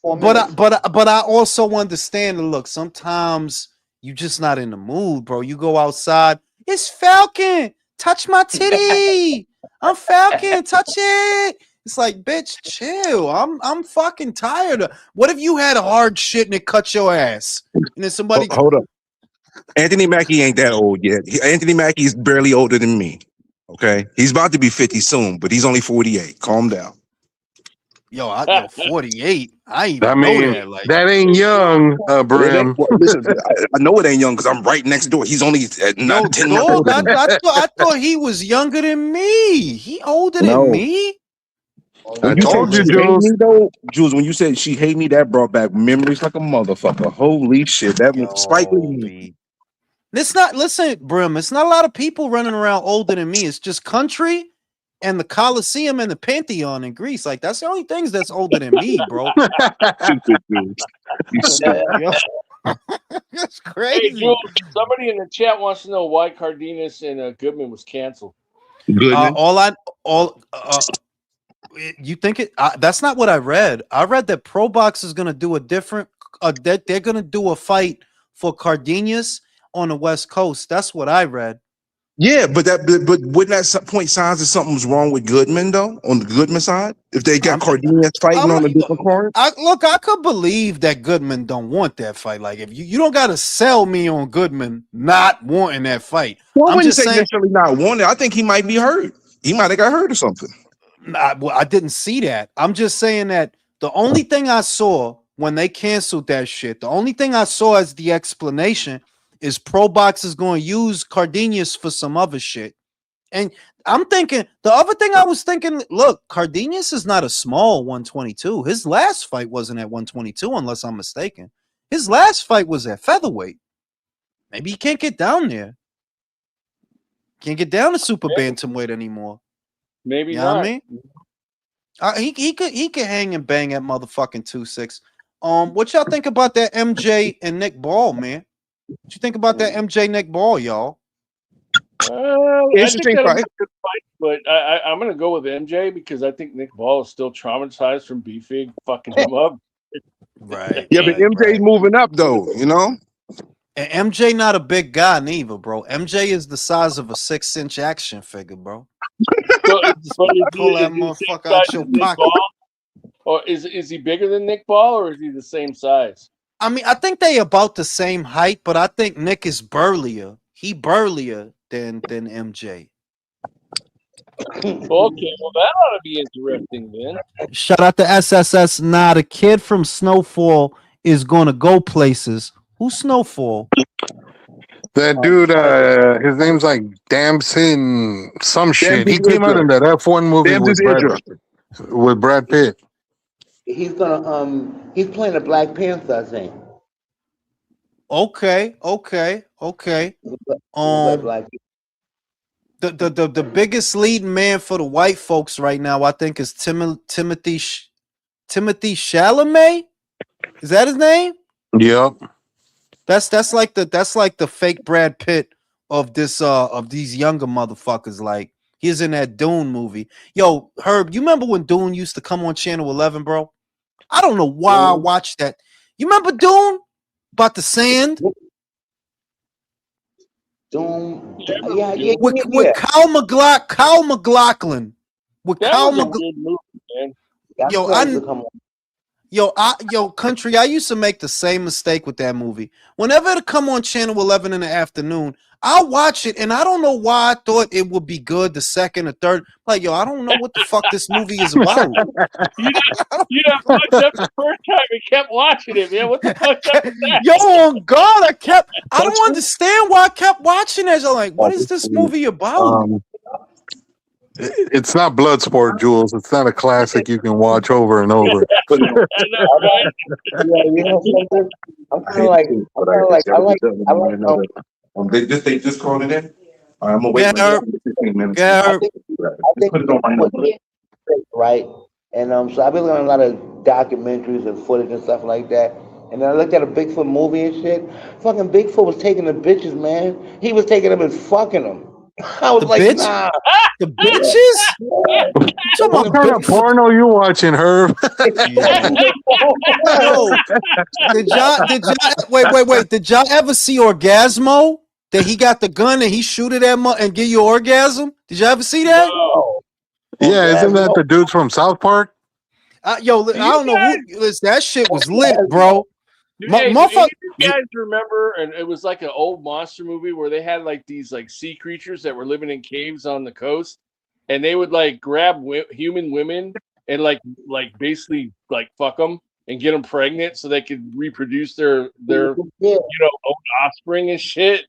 4 minutes. But I also understand that, look, sometimes you just not in the mood, bro. You go outside. It's Falcon. Touch my titty. I'm Falcon. Touch it. It's like, bitch, chill. I'm fucking tired. What if you had a hard shit and it cut your ass? And then somebody hold up. Anthony Mackie ain't that old yet. Anthony Mackie is barely older than me. Okay, he's about to be 50 soon, but he's only 48. Calm down. Yo, 48. I even know that. Like, that ain't young, Brim. Listen, I know it ain't young because I'm right next door. He only 10 months older. I thought he was younger than me. He older than me. I told you, Jules. Jules, when you said she hate me, that brought back memories like a motherfucker. Holy shit. That was Spike Lee. Listen, Brim, it's not a lot of people running around older than me. It's just country and the Coliseum and the Pantheon in Greece. Like, that's the only things that's older than me, bro. That's crazy. Hey, Jules, somebody in the chat wants to know why Cardenas and Goodman was canceled. You think it? That's not what I read. I read that ProBox is going to do a different. That they're going to do a fight for Cardenas on the West Coast. That's what I read. Yeah, but wouldn't that point signs that something's wrong with Goodman though? On the Goodman side, if they got Cardenas fighting on a different card, I could believe that Goodman don't want that fight. Like, if you don't got to sell me on Goodman not wanting that fight. Well, I wouldn't say necessarily not wanting. I think he might be hurt. He might have got hurt or something. I didn't see that. I'm just saying that the only thing I saw when they canceled that shit, the only thing I saw as the explanation is ProBox is going to use Cardenas for some other shit. And I'm thinking, the other thing I was thinking, look, Cardenas is not a small 122. His last fight wasn't at 122, unless I'm mistaken. His last fight was at featherweight. Maybe he can't get down there. Can't get down to super bantamweight anymore. Maybe not. What I mean? He could hang and bang at motherfucking 2-6. What y'all think about that MJ and Nick Ball, man? What you think about that MJ Nick Ball, y'all? Interesting fight. But I'm gonna go with MJ because I think Nick Ball is still traumatized from B-Fig fucking him up. Right. Yeah, but right, MJ's right. moving up though, you know. And MJ not a big guy neither, bro. MJ is the size of a 6-inch action figure, bro. So, Just but pull that is he the same motherfucker size out your as Nick pocket. Ball, or is he bigger than Nick Ball, or is he the same size? I mean, I think they about the same height, but I think Nick is burlier. He burlier than MJ. Okay, well that ought to be interesting then. Shout out to SSS. Nah, the kid from Snowfall is gonna go places. Who's Snowfall? That dude, his name's like Damson some shit. He Damson came out Idris. in that F1 movie Damson Idris. with Brad Pitt. He's gonna he's playing the Black Panther, I think. Okay. He's gonna play Black The biggest leading man for the white folks right now, I think, is Timothy Chalamet. Is that his name? Yep. That's like the fake Brad Pitt of these younger motherfuckers. Like he's in that Dune movie. Yo, Herb, you remember when Dune used to come on Channel 11, bro? I don't know why I watched that. You remember Dune about the sand? Doom. Yeah, Yeah. With Kyle McLaughlin. With that Kyle was a McLaughlin. good movie, man. That's Yo, what used to come on. country. I used to make the same mistake with that movie. Whenever it come on Channel 11 in the afternoon, I'll watch it, and I don't know why I thought it would be good the second or third. Like, yo, I don't know what the fuck this movie is about. You done fucked up the first time and kept watching it, man. What the fuck's up with that? Yo, on God, I don't understand why I kept watching it. I'm like, what is this movie about? It's not Bloodsport, Jules. It's not a classic you can watch over and over. I know, right? Yeah, you know something? I'm kind of like, They just called it in. All right, I'm gonna wait Yeah, for 15 minutes. Yeah, I think Put it on my notes. right? And so I've been looking at a lot of documentaries and footage and stuff like that. And then I looked at a Bigfoot movie and shit. Fucking Bigfoot was taking the bitches, man. He was taking them and fucking them. I was The like, bitch? nah. The bitches? Talking What about kind of porno you watching, Herb? Yo, did y'all wait? Did y'all ever see Orgasmo? That he got the gun and he shoot it at and give you orgasm? Did y'all ever see that? No. Yeah, isn't that the dudes from South Park? Yo, I don't know who. Listen, that shit was lit, bro. Dude, hey, do any of you guys remember? And it was like an old monster movie where they had like these like sea creatures that were living in caves on the coast, and they would like grab human women and like basically like fuck them and get them pregnant so they could reproduce their own offspring and shit.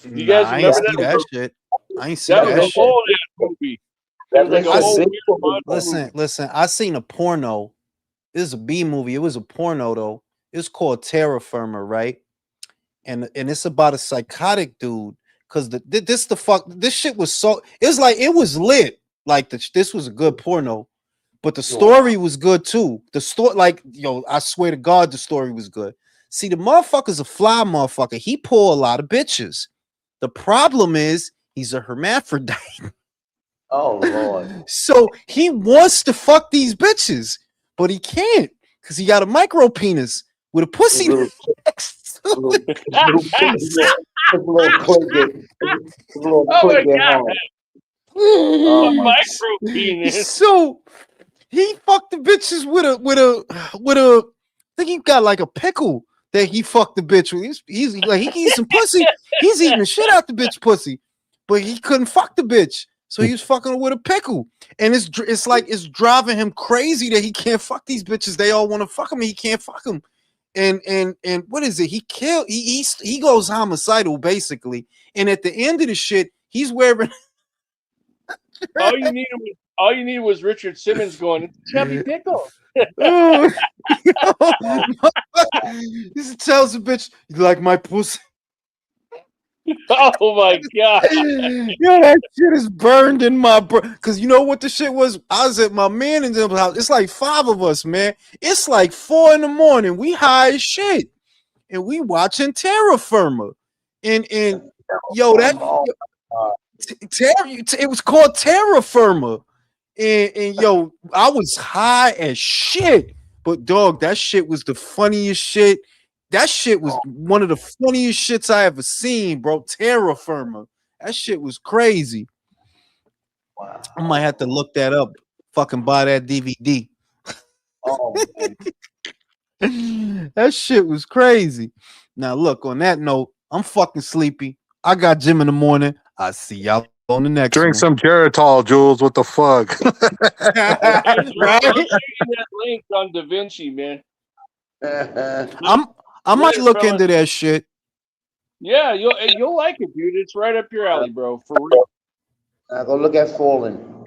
You guys remember that? Shit. I ain't see that that was a shit. whole ass movie. It was like a whole weird movie. Listen. I seen a porno. This is a B movie. It was a porno though. It's called Terra Firma, right? And it's about a psychotic dude. Cause this shit was so. It's like it was lit. Like this was a good porno, but the story was good too. The story, like I swear to God, the story was good. See, the motherfucker's a fly motherfucker. He pull a lot of bitches. The problem is he's a hermaphrodite. Oh Lord. So he wants to fuck these bitches, but he can't because he got a micro penis with a pussy next to it. Oh my God. Micro penis. So he fucked the bitches with a I think he got like a pickle that he fucked the bitch with. He's like he can eat some pussy. He's eating the shit out the bitch pussy, but he couldn't fuck the bitch. So he was fucking her with a pickle, and it's like it's driving him crazy that he can't fuck these bitches. They all want to fuck him, and he can't fuck them. And what is it? He goes homicidal basically. And at the end of the shit, he's wearing. All you needed was Richard Simmons going, "It's a chubby pickle." He tells the bitch, "You like my pussy?" Oh my God. Yo, that shit is burned in my because you know what the shit was? I was at my man in the house. It's like 5 of us, man. It's like 4 a.m. We high as shit. And we watching Terra Firma. And yo, that it was called Terra Firma. And yo, I was high as shit. But dog, that shit was the funniest shit. That shit was one of the funniest shits I ever seen, bro. Terra Firma. That shit was crazy. Wow. I might have to look that up. Fucking buy that DVD. Oh man. That shit was crazy. Now look, on that note, I'm fucking sleepy. I got gym in the morning. I'll see y'all on the next Drink one. some Geritol, Jules. What the fuck? Hey, Jules, Right? I'll shoot you that link on Da Vinci, man. I might Later, look fellas. into that shit. Yeah, you'll like it, dude. It's right up your alley, bro. For real. Go look at Fallen.